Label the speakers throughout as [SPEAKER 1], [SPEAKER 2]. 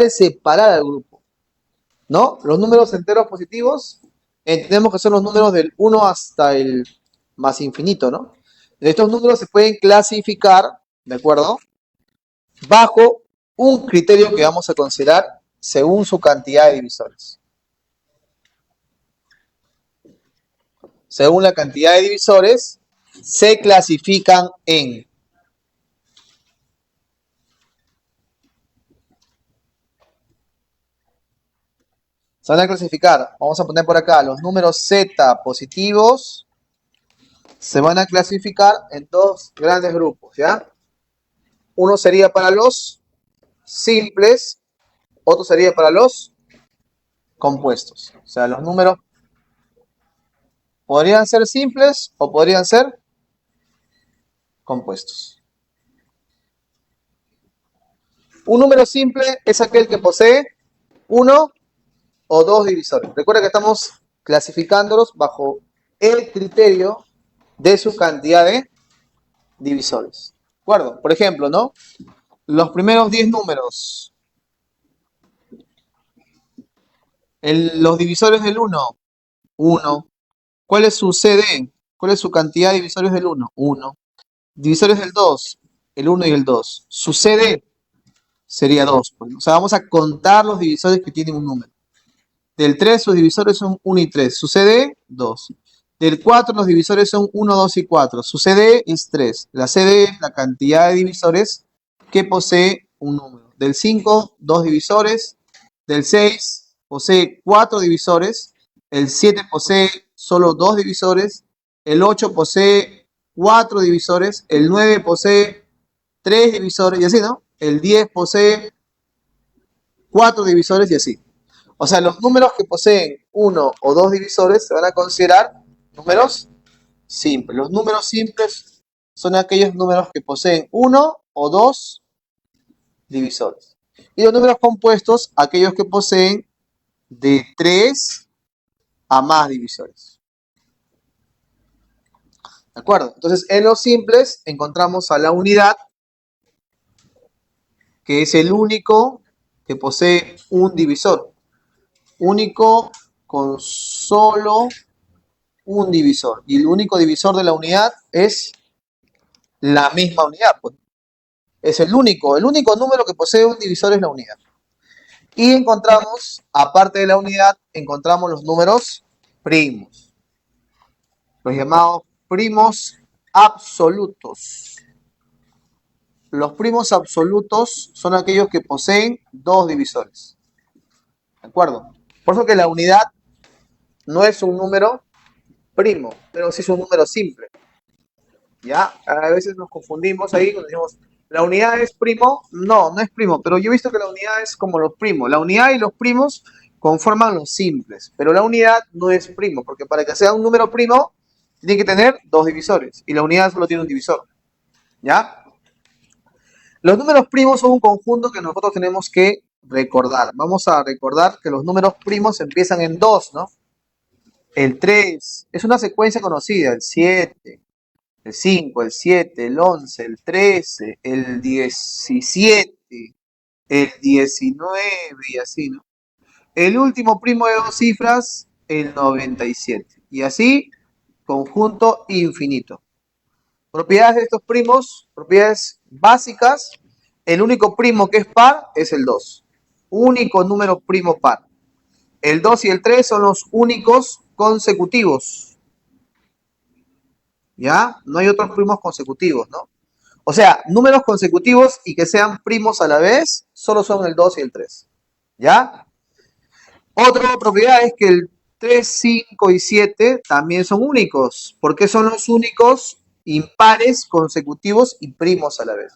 [SPEAKER 1] es separar al grupo, ¿no? Los números enteros positivos entendemos que son los números del 1 hasta el más infinito, ¿no? Estos números se pueden clasificar, ¿de acuerdo? Bajo un criterio que vamos a considerar según su cantidad de divisores. Según la cantidad de divisores, se clasifican en. Se van a clasificar, vamos a poner por acá, los números z positivos se van a clasificar en dos grandes grupos, ¿ya? Uno sería para los simples, otro sería para los compuestos. O sea, los números podrían ser simples o podrían ser compuestos. Un número simple es aquel que posee uno o dos divisores. Recuerda que estamos clasificándolos bajo el criterio de su cantidad de divisores. ¿De acuerdo? Por ejemplo, ¿no? Los primeros 10 números. Los divisores del 1, 1. ¿Cuál es su CD? ¿Cuál es su cantidad de divisores del 1? 1. Divisores del 2, el 1 y el 2. Su CD sería 2. Pues. O sea, vamos a contar los divisores que tiene un número. Del 3 sus divisores son 1 y 3. Su CD, 2. Del 4 los divisores son 1, 2 y 4. Su CD es 3. La CD es la cantidad de divisores que posee un número. Del 5, 2 divisores. Del 6 posee 4 divisores. El 7 posee solo 2 divisores. El 8 posee 4 divisores. El 9 posee 3 divisores y así, ¿no? El 10 posee 4 divisores y así. O sea, los números que poseen uno o dos divisores se van a considerar números simples. Los números simples son aquellos números que poseen uno o dos divisores. Y los números compuestos, aquellos que poseen de 3 a más divisores. ¿De acuerdo? Entonces, en los simples encontramos a la unidad, que es el único que posee un divisor. Único con solo un divisor. Y el único divisor de la unidad es la misma unidad. Pues. Es el único número que posee un divisor es la unidad. Y encontramos, aparte de la unidad, encontramos los números primos. Los llamados primos absolutos. Los primos absolutos son aquellos que poseen dos divisores. ¿De acuerdo? Por eso que la unidad no es un número primo, pero sí es un número simple. ¿Ya? A veces nos confundimos ahí cuando decimos, ¿la unidad es primo? No, no es primo, pero yo he visto que la unidad es como los primos. La unidad y los primos conforman los simples, pero la unidad no es primo, porque para que sea un número primo, tiene que tener dos divisores, y la unidad solo tiene un divisor. ¿Ya? Los números primos son un conjunto que nosotros tenemos que recordar. Vamos a recordar que los números primos empiezan en 2, ¿no? El 3 es una secuencia conocida, el 7, el 5, el 7, el 11, el 13, el 17, el 19 y así, ¿no? El último primo de dos cifras, el 97. Y así, conjunto infinito. Propiedades de estos primos, propiedades básicas. El único primo que es par es el 2. Único número primo par. El 2 y el 3 son los únicos consecutivos. ¿Ya? No hay otros primos consecutivos, ¿no? O sea, números consecutivos y que sean primos a la vez, solo son el 2 y el 3. ¿Ya? Otra propiedad es que el 3, 5 y 7 también son únicos. ¿Por qué son los únicos? Impares, consecutivos y primos a la vez.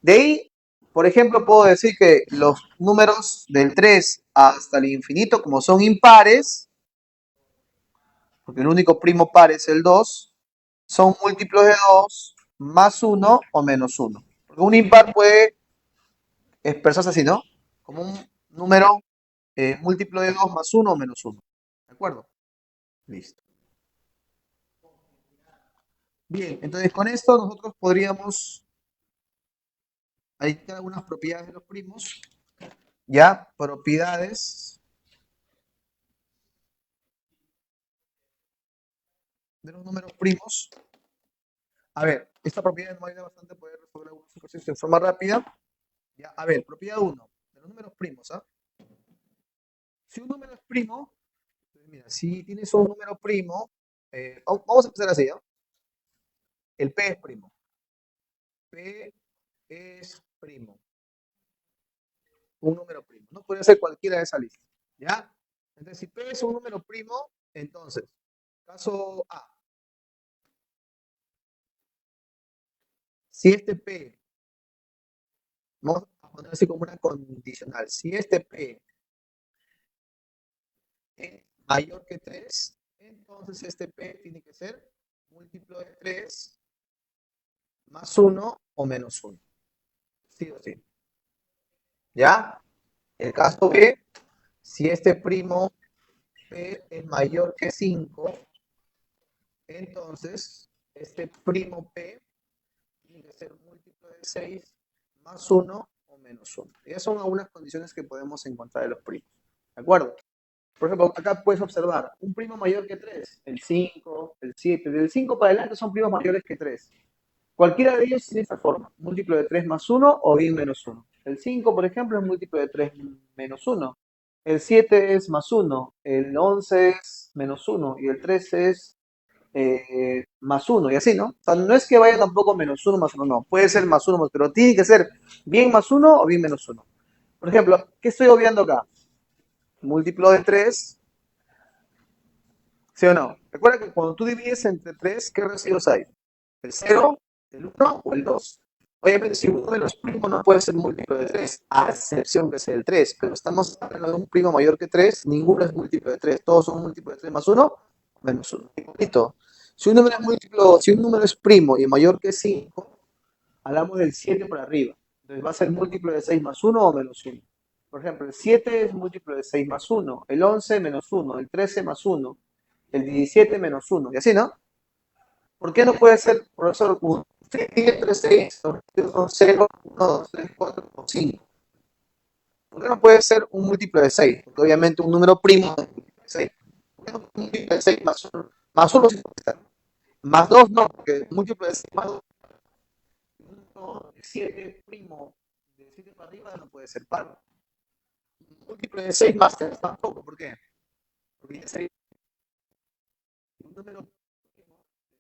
[SPEAKER 1] De ahí, por ejemplo, puedo decir que los números del 3 hasta el infinito, como son impares, porque el único primo par es el 2, son múltiplos de 2 más 1 o menos 1. Porque un impar puede expresarse así, ¿no? Como un número múltiplo de 2 más 1 o menos 1. ¿De acuerdo? Listo. Bien, entonces con esto nosotros podríamos aditar algunas propiedades de los primos Ya, propiedades de los números primos. A ver, esta propiedad nos ayuda bastante a poder resolver algunos ejercicios de forma rápida. Ya, a ver, propiedad uno de los números primos, ¿ah? Si un número es primo, pues mira, si tienes un número primo, vamos a empezar así, ¿no? El P es primo. P es primo. Un número primo. No puede ser cualquiera de esa lista. ¿Ya? Entonces, si P es un número primo, entonces, caso A, si este P, vamos a poner así como una condicional, si este P es mayor que 3, entonces este P tiene que ser múltiplo de 3 más uno o menos uno. Sí o sí. ¿Ya? El caso B, si este primo P es mayor que 5, entonces este primo P tiene que ser múltiplo de 6 más uno o menos uno. Esas son algunas condiciones que podemos encontrar de los primos. ¿De acuerdo? Por ejemplo, acá puedes observar un primo mayor que 3, el 5, el 7. Del 5 para adelante son primos mayores que 3. Cualquiera de ellos tiene esta forma, múltiplo de 3 más uno o bien menos uno. El 5, por ejemplo, es múltiplo de 3 menos uno. El 7 es más uno. El 11 es menos uno. Y el 13 es más uno. Y así, ¿no? O sea, no es que vaya tampoco menos uno más uno, no. Puede ser más uno, pero tiene que ser bien más uno o bien menos uno. Por ejemplo, ¿qué estoy obviando acá? Múltiplo de 3, ¿sí o no? Recuerda que cuando tú divides entre 3, ¿qué residuos hay? ¿El cero, el uno o el 2? Obviamente, si uno de los primos no puede ser múltiplo de 3, a excepción que sea el 3, pero estamos hablando de un primo mayor que 3, ninguno es múltiplo de 3, todos son múltiplos de 3 más uno menos uno. Igualito. Si un número es múltiplo, si un número es primo y mayor que 5, hablamos del 7 por arriba. Entonces va a ser múltiplo de 6 más uno o menos uno. Por ejemplo, el 7 es múltiplo de 6 más uno, el 11 menos uno, el 13 más uno, el 17 menos uno, y así, ¿no? ¿Por qué no puede ser, profesor, usted tiene 3 6, son 0, 1, 2, 3, 4 o 5? ¿Por qué no puede ser un múltiplo de 6? Porque obviamente un número primo es múltiplo de 6. ¿Por qué no un múltiplo de 6 más 1? Más 1 sí puede estar. Más 2 no, porque múltiplo de 6 más 2, 7 primo de 7 para arriba no puede ser par. Múltiplo de 6 más 3 tampoco. ¿Por qué? Porque ya 6, un número de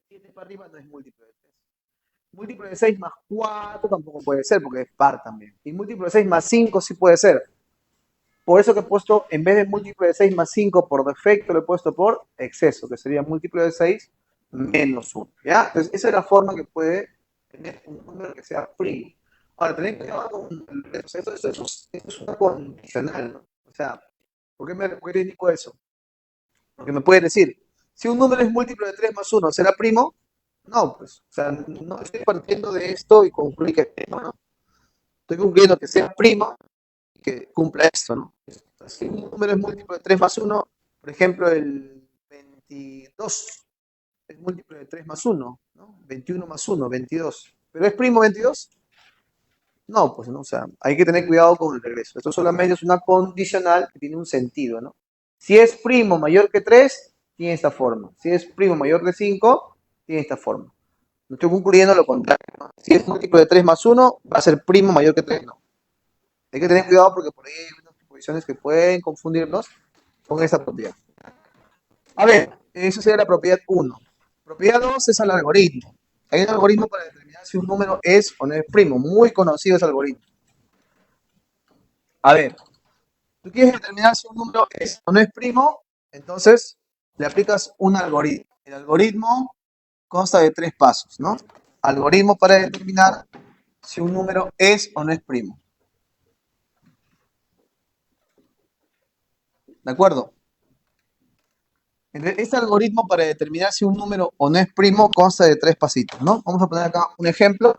[SPEAKER 1] 7 para arriba no es múltiplo de 3. Múltiplo de 6 más 4 tampoco puede ser, porque es par también. Y múltiplo de 6 más 5 sí puede ser. Por eso que he puesto, en vez de múltiplo de 6 más 5 por defecto, lo he puesto por exceso, que sería múltiplo de 6 menos 1. ¿Ya? Entonces, esa es la forma que puede tener un número que sea primo. Ahora, tener cuidado con esto es una condicional, ¿no? O sea, ¿por qué te digo eso? Porque me puede decir, si un número es múltiplo de 3 más uno, ¿será primo? No, pues, o sea, no estoy partiendo de esto y concluir que no, no. Estoy concluyendo que sea primo y que cumpla esto, ¿no? Si un número es múltiplo de 3 más uno, por ejemplo, el 22 es múltiplo de 3 más uno, ¿no? 21 más uno, 22. ¿Pero es primo 22? No, pues no, o sea, hay que tener cuidado con el regreso. Esto solamente es una condicional que tiene un sentido, ¿no? Si es primo mayor que 3, tiene esta forma. Si es primo mayor que 5, tiene esta forma. No estoy concluyendo lo contrario, ¿no? Si es múltiplo de 3 más uno, va a ser primo mayor que 3, no. Hay que tener cuidado porque por ahí hay unas proposiciones que pueden confundirnos con esta propiedad. A ver, eso sería la propiedad uno. Propiedad 2 es el algoritmo. Hay un algoritmo para determinar si un número es o no es primo. Muy conocido ese algoritmo. A ver, tú quieres determinar si un número es o no es primo, entonces le aplicas un algoritmo. El algoritmo consta de 3 pasos, ¿no? Algoritmo para determinar si un número es o no es primo. ¿De acuerdo? Este algoritmo para determinar si un número o no es primo consta de 3 pasitos, ¿no? Vamos a poner acá un ejemplo,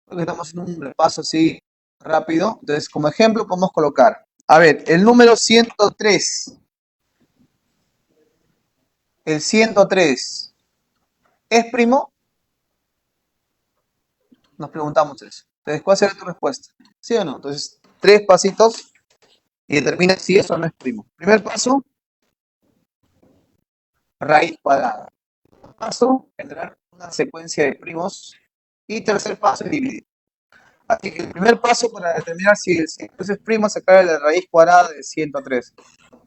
[SPEAKER 1] porque estamos en un repaso así rápido. Entonces, como ejemplo podemos colocar, a ver, el número 103, el 103, ¿es primo? Nos preguntamos eso. Entonces, ¿cuál será tu respuesta? ¿Sí o no? Entonces, 3 pasitos y determina si eso no es primo. Primer paso, raíz cuadrada. Paso, generar una secuencia de primos. Y tercer paso es dividir. Así que el primer paso para determinar si el 103 es primo es sacar la raíz cuadrada de 103.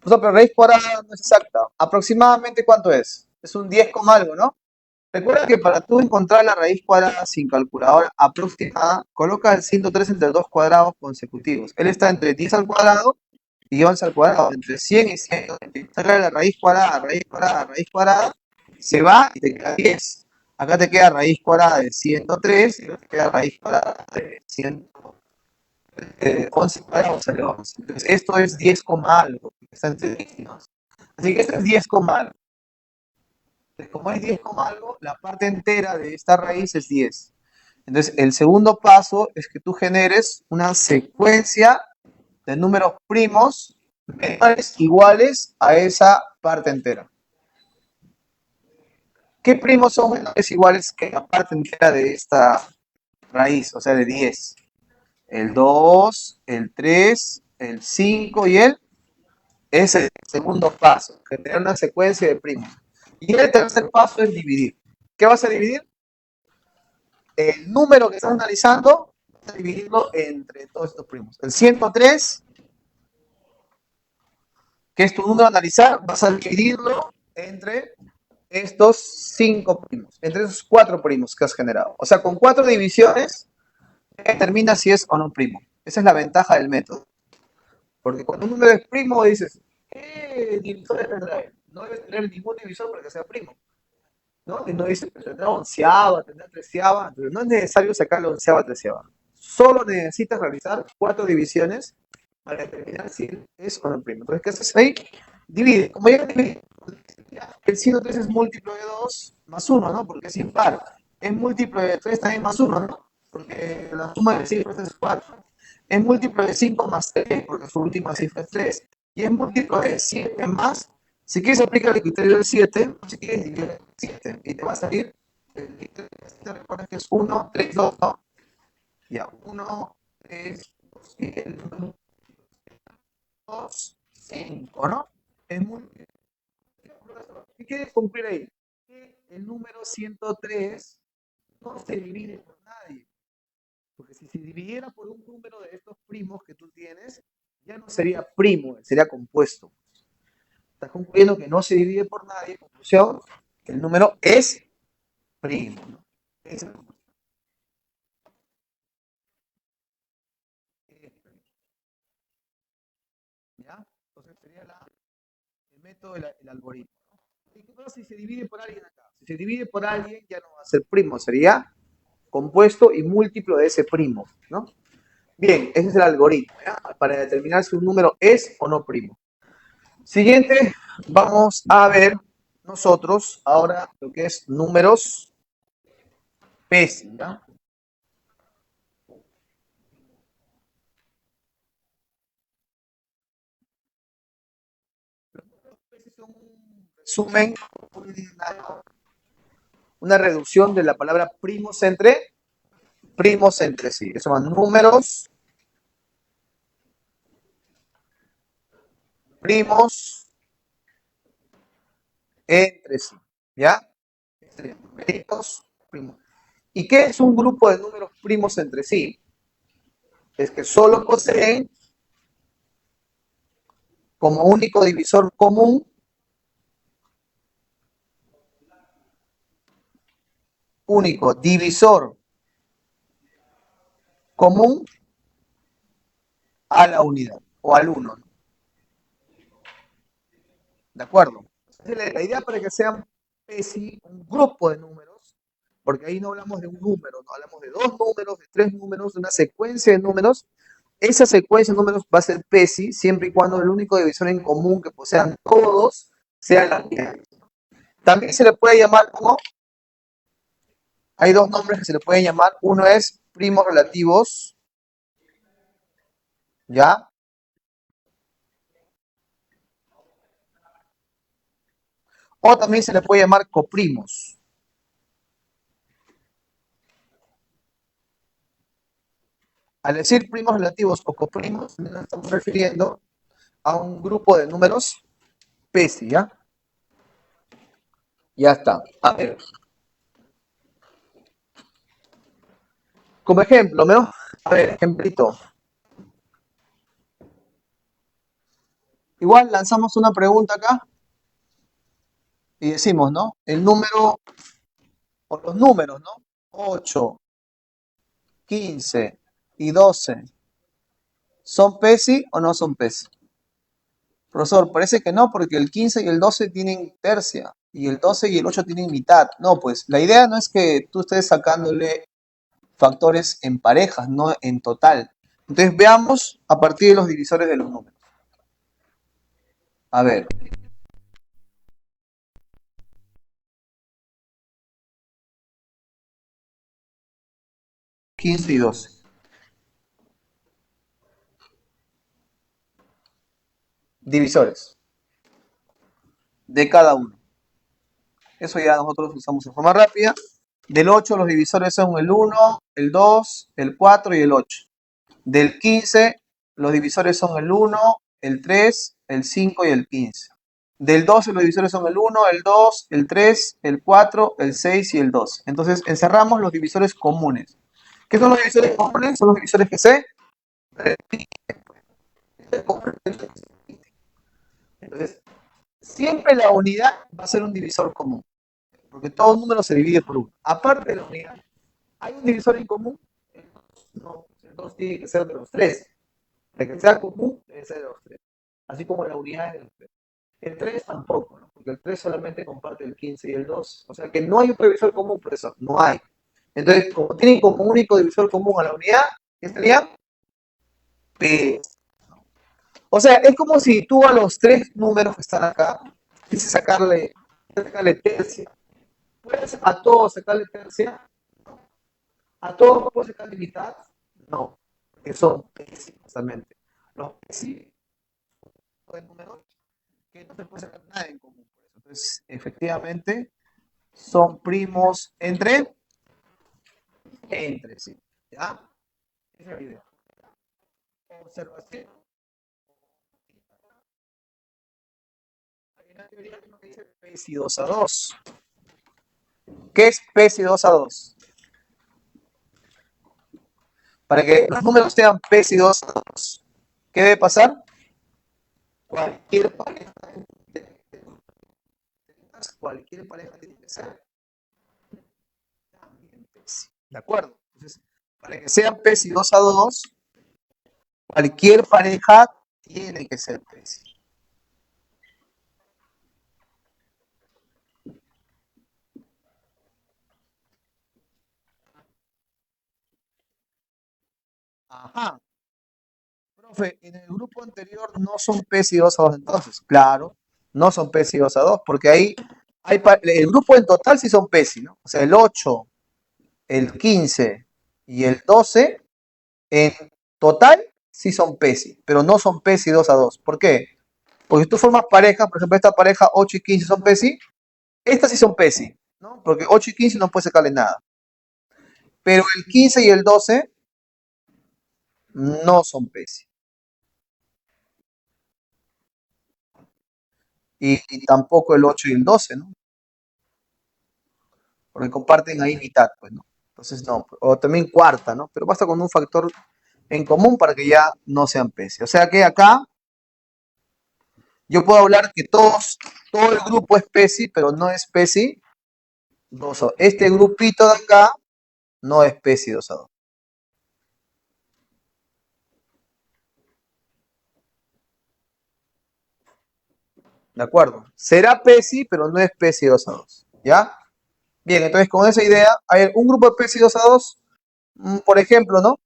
[SPEAKER 1] O sea, pero raíz cuadrada no es exacta. ¿Aproximadamente cuánto es? Es un 10 con algo, ¿no? Recuerda que para tú encontrar la raíz cuadrada sin calculadora aproximada, coloca el 103 entre dos cuadrados consecutivos. Él está entre 10 al cuadrado y 11 al cuadrado, entre 100 y 100. Saca la raíz cuadrada, raíz cuadrada, se va y te queda 10. Acá te queda raíz cuadrada de 103 y acá te queda raíz cuadrada de 11 cuadrados sale 11. Entonces, esto es 10, algo. Está entre 10 y 11. Así que esto es 10, algo. Entonces, como es 10, algo, la parte entera de esta raíz es 10. Entonces, el segundo paso es que tú generes una secuencia de números primos menores iguales a esa parte entera. ¿Qué primos son menores iguales que la parte entera de esta raíz? O sea, de 10. El 2, el 3, el 5 y el es el segundo paso, generar una secuencia de primos. Y el tercer paso es dividir. ¿Qué vas a dividir? El número que estás analizando, vas a dividirlo entre todos estos primos. El 103, que es tu número a analizar, vas a dividirlo entre estos 5 primos, entre esos 4 primos que has generado. O sea, con 4 divisiones, determina si es o no primo. Esa es la ventaja del método. Porque cuando un número es primo, dices, ¿qué divisores tendrá él? No debe tener ningún divisor para que sea primo. ¿No? Y no dice, pues, tendrá onceava, tendrá treceava. Entonces, no es necesario sacar la onceava, treceava. Solo necesitas realizar 4 divisiones para determinar si es o no primo. Entonces, ¿qué haces ahí? Divide. Como ya divide, el 103 es múltiplo de 2 más uno, ¿no? Porque es impar. Es múltiplo de 3 también más uno, ¿no? Porque la suma de cifras es 4. Es múltiplo de 5 más 3, porque su última cifra es 3. Y es múltiplo de 7 más. Si quieres aplicar el criterio del 7, si quieres dividir 7. Y te va a salir, el criterio del 7, recuerda que es 1, 3, 2, ¿no? Ya, 1, 3, 2, y el 2, 5, ¿no? Es muy, ¿qué quieres cumplir ahí? Que el número 103 no se divide por nadie. Porque si se dividiera por un número de estos primos que tú tienes, ya no sería primo, sería compuesto. Estás concluyendo que no se divide por nadie, conclusión, que el número es primo, ¿no? Es ¿ya? Entonces sería el método, el algoritmo. ¿No? ¿Y qué pasa si se divide por alguien acá? Si se divide por alguien, ya no va a ser primo, sería compuesto y múltiplo de ese primo, ¿no? Bien, ese es el algoritmo, ¿ya? Para determinar si un número es o no primo. Siguiente, vamos a ver nosotros ahora lo que es números PES, ¿ya? Es un resumen, una reducción de la palabra primos entre sí. Eso son números primos entre sí, ¿ya? Numeritos primos. ¿Y qué es un grupo de números primos entre sí? Es que solo poseen como único divisor común único divisor común a la unidad o al uno, ¿no? ¿De acuerdo? Entonces, la idea para que sean PESI, un grupo de números, porque ahí no hablamos de un número, no hablamos de dos números, de tres números, de una secuencia de números. Esa secuencia de números va a ser PESI siempre y cuando el único divisor en común que posean todos sea la unidad. También se le puede llamar como, hay dos nombres que se le pueden llamar, uno es primos relativos, ¿ya? O también se le puede llamar coprimos. Al decir primos relativos o coprimos, nos estamos refiriendo a un grupo de números PESI, ¿ya? Ya está. A ver, como ejemplo, ¿no? A ver, ejemplito. Igual lanzamos una pregunta acá y decimos, ¿no? El número o los números, ¿no? 8, 15 y 12, ¿son PESI o no son PESI? Profesor, parece que no, porque el 15 y el 12 tienen tercia y el 12 y el 8 tienen mitad. No, pues la idea no es que tú estés sacándole factores en parejas, no en total. Entonces veamos a partir de los divisores de los números. A ver, 15 y 12. Divisores de cada uno. Eso ya nosotros usamos en forma rápida. Del 8 los divisores son el 1, el 2, el 4 y el 8. Del 15 los divisores son el 1, el 3, el 5 y el 15. Del 12 los divisores son el 1, el 2, el 3, el 4, el 6 y el 2. Entonces encerramos los divisores comunes. ¿Qué son los divisores comunes? Son los divisores que se Entonces, siempre la unidad va a ser un divisor común, porque todo número se divide por uno. Aparte de la unidad, ¿hay un divisor en común? No, el 2 tiene que ser de los tres. De que sea común, debe ser de los tres. Así como la unidad es de los tres. El 3 tampoco, ¿no? Porque el 3 solamente comparte el 15 y el 2. O sea que no hay un divisor común, por eso no hay. Entonces, como tienen como único divisor común a la unidad, ¿qué sería? P. O sea, es como si tú a los tres números que están acá, quieres sacarle tercia. ¿Puedes a todos sacarle tercia? ¿A todos puedes sacarle mitad? No, que son pésimos justamente. Los pésimos de números que no se puede sacar nada en común. Entonces, efectivamente, son primos entre sí. ¿Ya? Esa es la idea. Observación. Hay una teoría que dice PESI 2 a 2. ¿Qué es PESI 2 a 2? Para que los números sean PESI 2 a 2, ¿qué debe pasar? Cualquier pareja, cualquier pareja tiene que ser también PESI. ¿De acuerdo? Entonces, para que sean PESI 2 a 2, cualquier pareja tiene que ser PESI. Ajá. Profe, en el grupo anterior no son PESI 2 a 2 entonces. Claro, no son PESI 2 a 2 porque ahí el grupo en total sí son PESI, ¿no? O sea, el 8, el 15 y el 12 en total sí son PESI, pero no son PESI 2 a 2. ¿Por qué? Porque si tú formas pareja, por ejemplo, esta pareja 8 y 15 son PESI, estas sí son PESI, ¿no? Porque 8 y 15 no puedes sacarle nada. Pero el 15 y el 12 no son PESI. Y tampoco el 8 y el 12, ¿no? Porque comparten ahí mitad, pues, ¿no? Entonces, no, o también cuarta, ¿no? Pero basta con un factor en común para que ya no sean PESI. O sea que acá yo puedo hablar que todo el grupo es PESI, pero no es PESI 2 a 2. Este grupito de acá no es PESI 2 a 2. ¿De acuerdo? Será PESI, pero no es PESI 2 a 2. ¿Ya? Bien, entonces con esa idea, hay un grupo de PESI 2 a 2, por ejemplo, ¿no?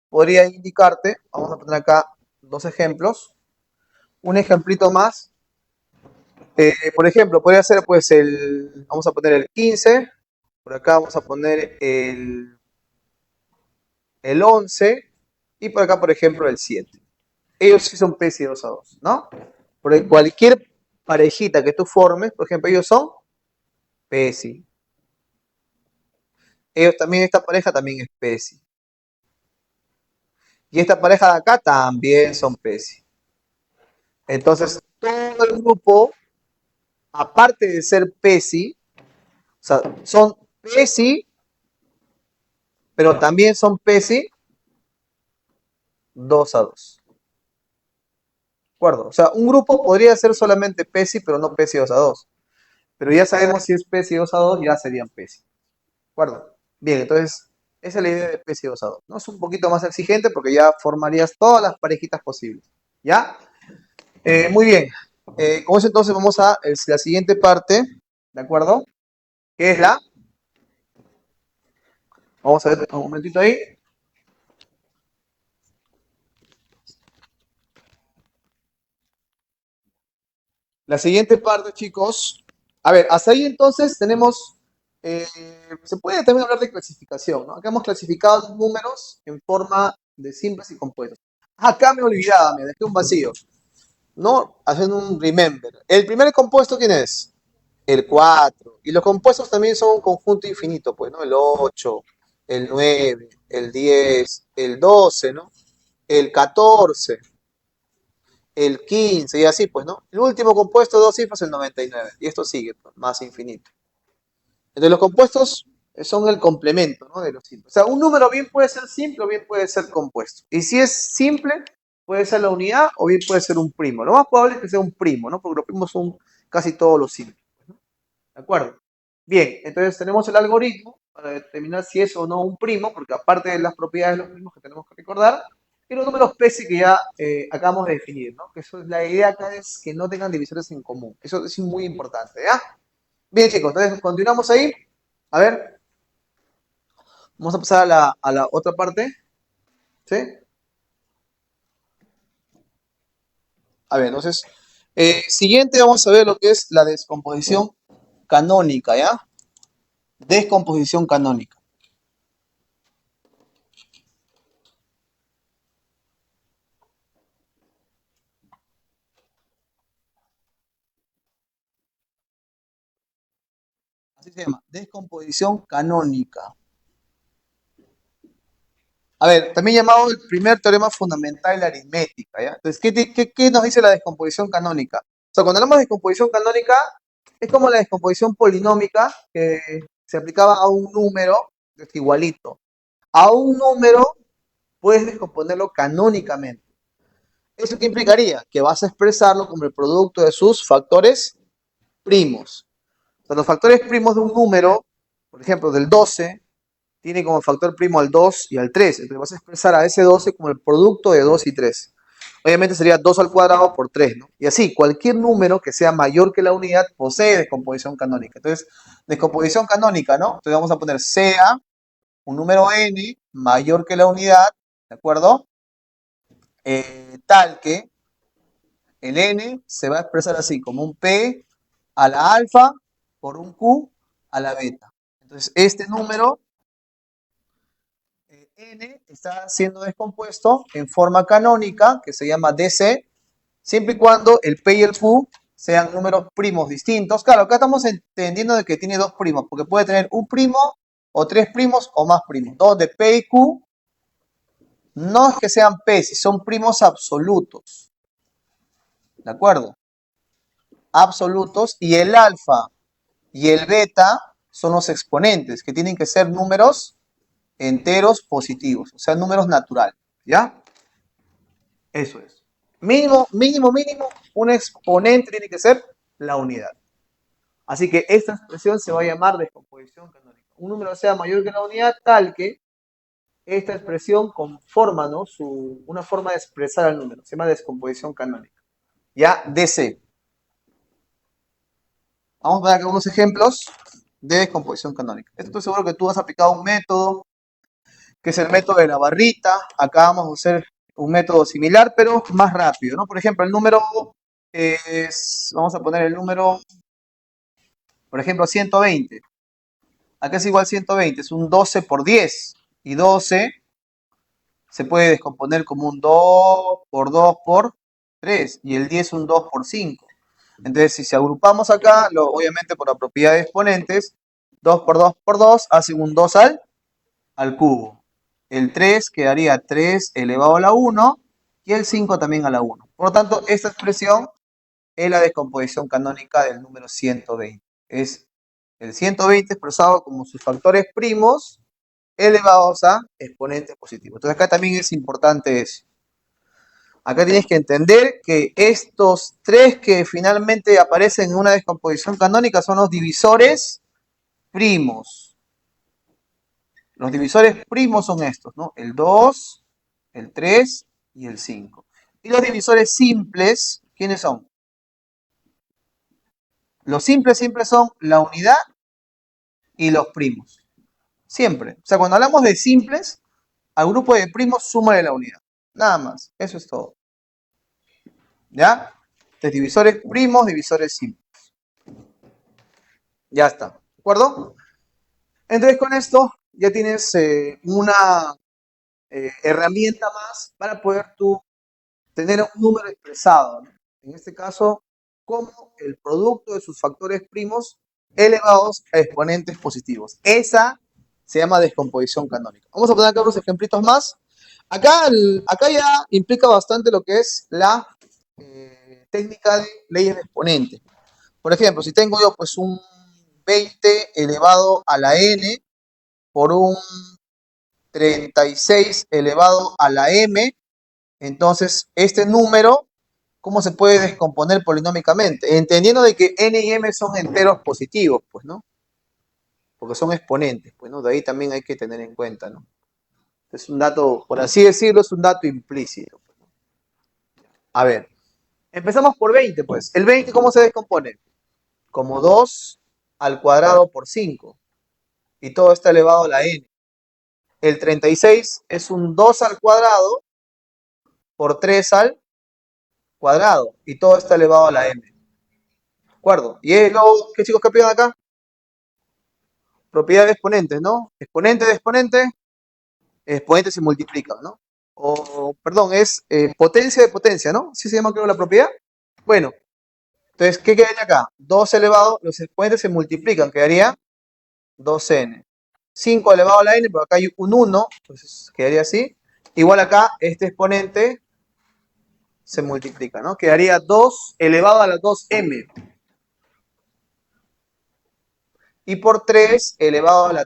[SPEAKER 1] Podría indicarte, vamos a poner acá dos ejemplos. Un ejemplito más. Por ejemplo, podría ser pues vamos a poner el 15, por acá vamos a poner el 11 y por acá, por ejemplo, el 7. Ellos sí son PESI 2 a 2, ¿no? Porque cualquier parejita que tú formes, por ejemplo, ellos son PESI. Ellos también, esta pareja también es PESI. Y esta pareja de acá también son PESI. Entonces, todo el grupo, aparte de ser PESI, o sea, son PESI, pero también son PESI 2 a 2. ¿De acuerdo? O sea, un grupo podría ser solamente PESI, pero no PESI 2 a 2. Pero ya sabemos si es PESI 2 a 2, ya serían PESI. ¿De acuerdo? Bien, entonces, esa es la idea de PESI 2 a 2. ¿No? Es un poquito más exigente porque ya formarías todas las parejitas posibles. ¿Ya? Muy bien. Con eso entonces vamos a la siguiente parte, ¿de acuerdo? Que es vamos a ver un momentito ahí. La siguiente parte, chicos. A ver, hasta ahí entonces tenemos, eh, se puede también hablar de clasificación, ¿no? Acá hemos clasificado los números en forma de simples y compuestos. Acá me olvidaba, me dejé un vacío, ¿no? Haciendo un remember. El primer compuesto, ¿quién es? El 4. Y los compuestos también son un conjunto infinito, pues, ¿no? El 8, el 9, el 10, el 12, ¿no? El 14, el 15 y así, pues, ¿no? El último compuesto de dos cifras es el 99. Y esto sigue, pues, más infinito. Entonces los compuestos son el complemento, ¿no? De los simples. O sea, un número bien puede ser simple o bien puede ser compuesto. Y si es simple, puede ser la unidad o bien puede ser un primo. Lo más probable es que sea un primo, ¿no? Porque los primos son casi todos los simples. ¿De acuerdo? Bien, entonces tenemos el algoritmo para determinar si es o no un primo, porque aparte de las propiedades de los primos que tenemos que recordar, y los números PESI que ya acabamos de definir, ¿no? Que eso es la idea acá es que no tengan divisores en común. Eso es muy importante, ¿ya? Bien, chicos, entonces continuamos ahí. A ver, vamos a pasar a la otra parte, ¿sí? A ver, entonces, siguiente vamos a ver lo que es la descomposición canónica, ¿ya? Descomposición canónica. Así se llama, descomposición canónica. A ver, también llamado el primer teorema fundamental de la aritmética, ¿ya? Entonces, ¿qué nos dice la descomposición canónica? O sea, cuando hablamos de descomposición canónica, es como la descomposición polinómica que se aplicaba a un número igualito. A un número puedes descomponerlo canónicamente. ¿Eso qué implicaría? Que vas a expresarlo como el producto de sus factores primos. O sea, los factores primos de un número, por ejemplo, del 12, tiene como factor primo al 2 y al 3. Entonces vas a expresar a ese 12 como el producto de 2 y 3. Obviamente sería 2 al cuadrado por 3, ¿no? Y así, cualquier número que sea mayor que la unidad posee descomposición canónica. Entonces, descomposición canónica, ¿no? Entonces vamos a poner sea un número n mayor que la unidad, ¿de acuerdo? Tal que el n se va a expresar así, como un p a la alfa por un q a la beta. Entonces, este número n está siendo descompuesto en forma canónica, que se llama DC, siempre y cuando el p y el q sean números primos distintos. Claro, acá estamos entendiendo de que tiene dos primos, porque puede tener un primo o tres primos o más primos, donde p y q no es que sean p, si son primos absolutos, ¿de acuerdo? Absolutos, y el alfa y el beta son los exponentes, que tienen que ser números enteros positivos, o sea, números naturales, ¿ya? Eso es. Mínimo, mínimo, mínimo, un exponente tiene que ser la unidad. Así que esta expresión se va a llamar descomposición canónica. Un número sea mayor que la unidad tal que esta expresión conforma, ¿no? Una forma de expresar el número. Se llama descomposición canónica. Ya, DC. Vamos a ver acá unos ejemplos de descomposición canónica. Estoy seguro que tú has aplicado un método, que es el método de la barrita. Acá vamos a hacer un método similar, pero más rápido, ¿no? Por ejemplo, el número vamos a poner el número, por ejemplo, 120. Acá es igual 120, es un 12 por 10. Y 12 se puede descomponer como un 2 por 2 por 3. Y el 10 un 2 por 5. Entonces, si se agrupamos acá, obviamente por la propiedad de exponentes, 2 por 2 por 2 hacen un 2 al cubo. El 3 quedaría 3 elevado a la 1 y el 5 también a la 1. Por lo tanto, esta expresión es la descomposición canónica del número 120. Es el 120 expresado como sus factores primos elevados a exponentes positivos. Entonces acá también es importante eso. Acá tienes que entender que estos tres que finalmente aparecen en una descomposición canónica son los divisores primos. Los divisores primos son estos, ¿no? El 2, el 3 y el 5. Y los divisores simples, ¿quiénes son? Los simples siempre son la unidad y los primos. Siempre. O sea, cuando hablamos de simples, al grupo de primos súmale la unidad. Nada más. Eso es todo. ¿Ya? Entonces, divisores primos, divisores simples. Ya está. ¿De acuerdo? Entonces, con esto ya tienes una herramienta más para poder tú tener un número expresado, ¿no? En este caso, como el producto de sus factores primos elevados a exponentes positivos. Esa se llama descomposición canónica. Vamos a poner acá unos ejemplitos más. Acá ya implica bastante lo que es la técnica de leyes de exponentes. Por ejemplo, si tengo yo pues un 20 elevado a la n por un 36 elevado a la m, entonces este número, ¿cómo se puede descomponer polinómicamente? Entendiendo de que n y m son enteros positivos, pues, ¿no? Porque son exponentes, pues, ¿no? De ahí también hay que tener en cuenta, ¿no? Es un dato, por así decirlo, es un dato implícito. A ver, empezamos por 20, pues. ¿El 20 cómo se descompone? Como 2 al cuadrado por 5. Y todo está elevado a la n. El 36 es un 2 al cuadrado por 3 al cuadrado. Y todo está elevado a la m. ¿De acuerdo? Y es lo que chicos que piden acá. Propiedad de exponentes, ¿no? Exponente de exponente, exponentes se multiplican, ¿no? O, perdón, es potencia de potencia, ¿no? ¿Sí se llama, creo, la propiedad? Bueno, entonces, ¿qué quedaría acá? 2 elevado, los exponentes se multiplican, quedaría 2n. 5 elevado a la n, pero acá hay un 1, entonces quedaría así. Igual acá, este exponente se multiplica, ¿no? Quedaría 2 elevado a la 2m. Y por 3 elevado a la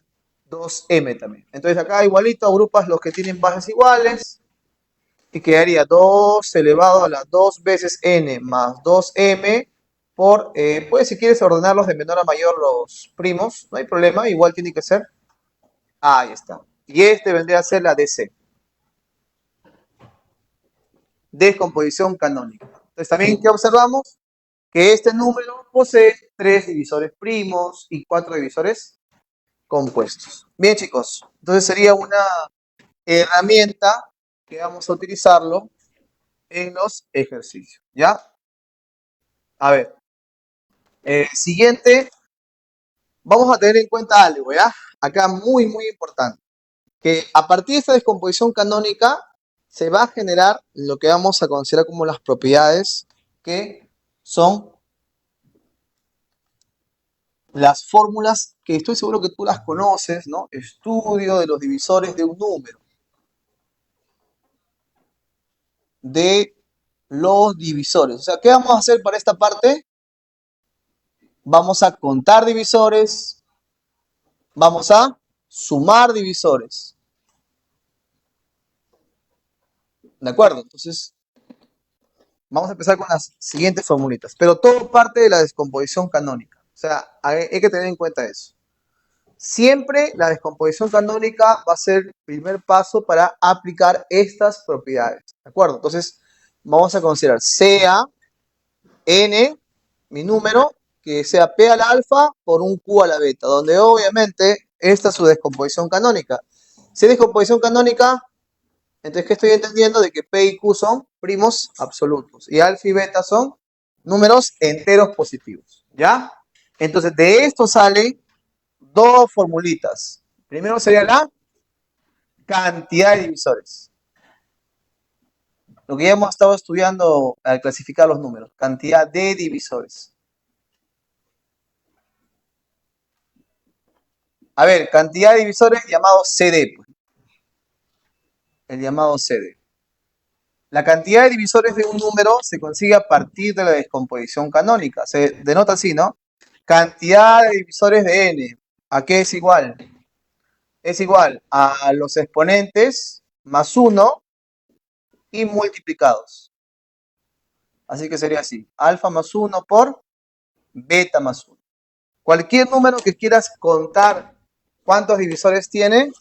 [SPEAKER 1] 2m también. Entonces acá igualito agrupas los que tienen bases iguales y quedaría 2 elevado a la 2 veces n más 2m por, pues si quieres ordenarlos de menor a mayor los primos, no hay problema, igual tiene que ser, ahí está. Y este vendría a ser la DC, descomposición canónica. Entonces también, ¿qué observamos? Que este número posee 3 divisores primos y 4 divisores compuestos. Bien, chicos, entonces sería una herramienta que vamos a utilizarlo en los ejercicios, ¿ya? A ver, siguiente, vamos a tener en cuenta algo, ¿ya? Acá muy, muy importante, que a partir de esta descomposición canónica se va a generar lo que vamos a considerar como las propiedades que son las fórmulas que estoy seguro que tú las conoces, ¿no? Estudio de los divisores de un número, de los divisores. O sea, ¿qué vamos a hacer para esta parte? Vamos a contar divisores, vamos a sumar divisores. ¿De acuerdo? Entonces, vamos a empezar con las siguientes formulitas. Pero todo parte de la descomposición canónica. O sea, hay que tener en cuenta eso. Siempre la descomposición canónica va a ser el primer paso para aplicar estas propiedades. ¿De acuerdo? Entonces, vamos a considerar sea n, mi número, que sea p a la alfa por un q a la beta, donde obviamente esta es su descomposición canónica. Si es descomposición canónica, entonces, ¿qué estoy entendiendo? De que P y Q son primos absolutos y alfa y beta son números enteros positivos, ¿ya? Entonces, de esto salen dos formulitas. Primero sería la cantidad de divisores. Lo que ya hemos estado estudiando al clasificar los números. Cantidad de divisores. A ver, cantidad de divisores llamado CD. Pues. el llamado CD. La cantidad de divisores de un número se consigue a partir de la descomposición canónica. Se denota así, ¿no? Cantidad de divisores de n. ¿A qué es igual? Es igual a los exponentes más 1 y multiplicados. Así que sería así. Alfa más 1 por beta más 1. Cualquier número que quieras contar cuántos divisores tiene,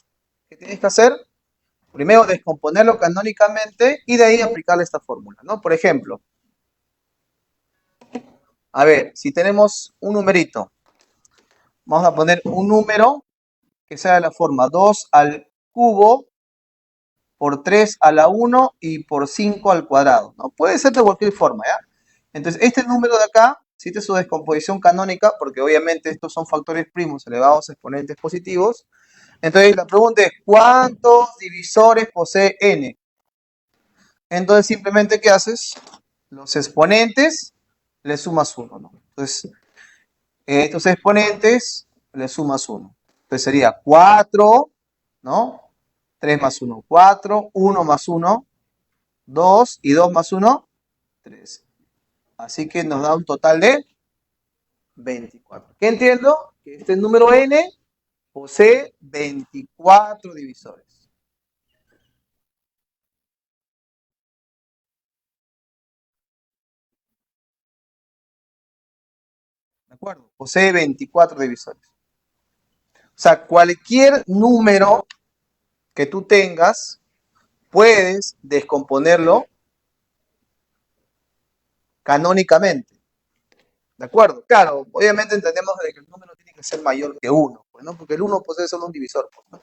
[SPEAKER 1] ¿qué tienes que hacer? Primero descomponerlo canónicamente y de ahí aplicarle esta fórmula, ¿no? Por ejemplo, a ver, si tenemos un numerito, vamos a poner un número que sea de la forma 2 al cubo por 3 a la 1 y por 5 al cuadrado, ¿no? Puede ser de cualquier forma, ¿ya? Entonces, este número de acá, si esta es su descomposición canónica, porque obviamente estos son factores primos elevados a exponentes positivos. Entonces, la pregunta es, ¿cuántos divisores posee n? Entonces, simplemente, ¿qué haces? Los exponentes le sumas 1, ¿no? Entonces, estos exponentes le sumas 1. Entonces, sería 4, ¿no? 3 más 1, 4, 1 más 1, 2 y 2 más 1, 3. Así que nos da un total de 24. ¿Qué entiendo? Que este número n posee 24 divisores. ¿De acuerdo? Posee 24 divisores. O sea, cualquier número que tú tengas, puedes descomponerlo canónicamente. ¿De acuerdo? Claro, obviamente entendemos de que el número tiene que ser mayor que 1, pues, ¿no? Porque el 1 posee solo un divisor, pues, ¿no?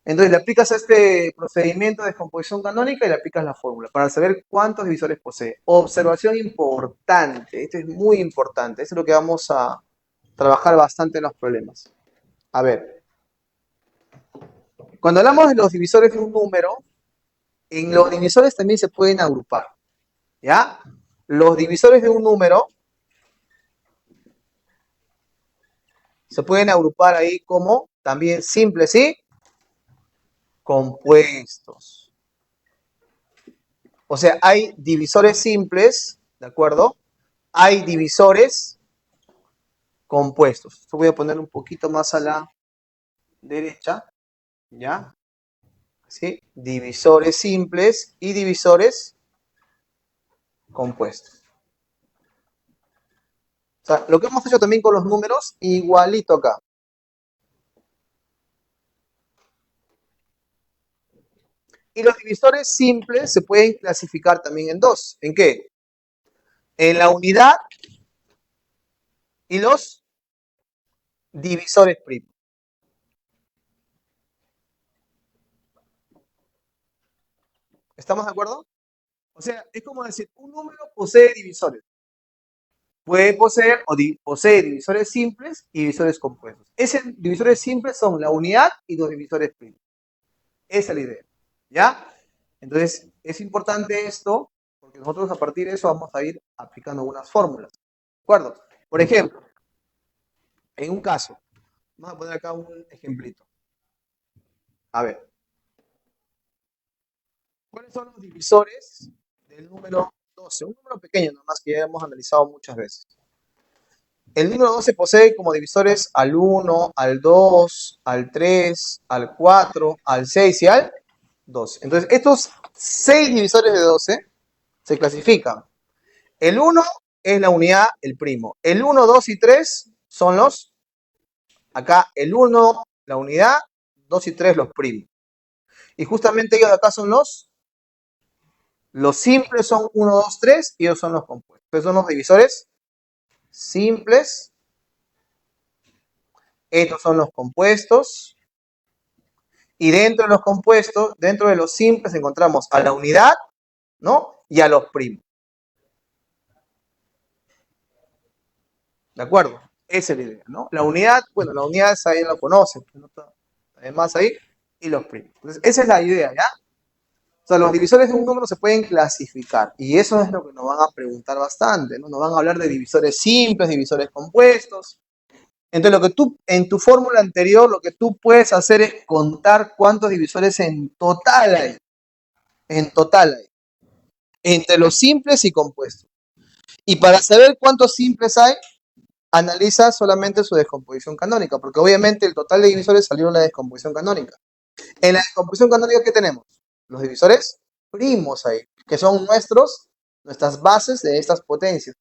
[SPEAKER 1] Entonces le aplicas este procedimiento de descomposición canónica y le aplicas la fórmula para saber cuántos divisores posee. Observación importante, esto es muy importante, esto es lo que vamos a trabajar bastante en los problemas. A ver, cuando hablamos de los divisores de un número, en los divisores también se pueden agrupar, ¿ya? Los divisores de un número se pueden agrupar ahí como también simples y compuestos. O sea, hay divisores simples, ¿de acuerdo? Hay divisores compuestos. Esto voy a poner un poquito más a la derecha, ¿ya? ¿Sí? Divisores simples y divisores compuestos. O sea, lo que hemos hecho también con los números, igualito acá. Y los divisores simples se pueden clasificar también en dos. ¿En qué? En la unidad y los divisores primos. ¿Estamos de acuerdo? O sea, es como decir, un número posee divisores. Puede poseer o posee divisores simples y divisores compuestos. Esos divisores simples son la unidad y los divisores primos. Esa es la idea. ¿Ya? Entonces, es importante esto porque nosotros a partir de eso vamos a ir aplicando algunas fórmulas. ¿De acuerdo? Por ejemplo, en un caso, vamos a poner acá un ejemplito. A ver, ¿cuáles son los divisores del número 12? Un número pequeño nomás que ya hemos analizado muchas veces. El número 12 posee como divisores al 1, al 2, al 3, al 4, al 6 y al 12. Entonces, estos 6 divisores de 12 se clasifican. El 1 es la unidad, el primo. El 1, 2 y 3 son los, acá el 1, la unidad, 2 y 3 los primos. Y justamente ellos de acá son los simples son 1, 2, 3 y ellos son los compuestos. Entonces son los divisores simples. Estos son los compuestos. Y dentro de los compuestos, dentro de los simples, encontramos a la unidad, ¿no? Y a los primos. ¿De acuerdo? Esa es la idea, ¿no? La unidad, bueno, la unidad esa ahí la conocen, ¿no? Además ahí, y los primos. Entonces, esa es la idea, ¿ya? O sea, los divisores de un número se pueden clasificar. Y eso es lo que nos van a preguntar bastante, ¿no? Nos van a hablar de divisores simples, divisores compuestos. Entonces, lo que tú, en tu fórmula anterior, lo que tú puedes hacer es contar cuántos divisores en total hay. En total hay. Entre los simples y compuestos. Y para saber cuántos simples hay, analiza solamente su descomposición canónica, porque obviamente el total de divisores salió en la descomposición canónica. En la descomposición canónica, ¿qué tenemos? Los divisores primos ahí, que son nuestras bases de estas potencias.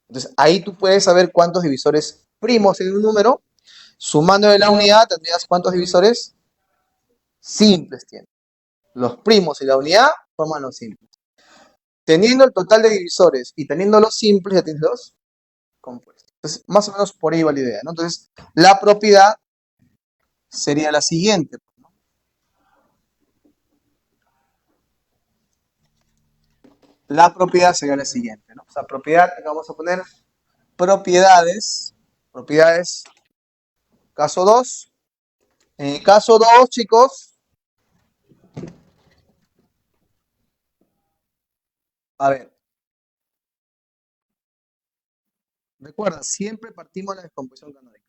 [SPEAKER 1] Entonces, ahí tú puedes saber cuántos divisores primos en un número. Sumando de la unidad, tendrías cuántos divisores simples tiene. Los primos y la unidad forman los simples. Teniendo el total de divisores y teniendo los simples, ya tienes los compuestos. Entonces, más o menos por ahí va la idea, ¿no? Entonces, la propiedad sería la siguiente. La propiedad sería la siguiente, ¿no? O sea, propiedad, vamos a poner propiedades, caso 2. En el caso 2, chicos, a ver, recuerda, siempre partimos de la descomposición canónica.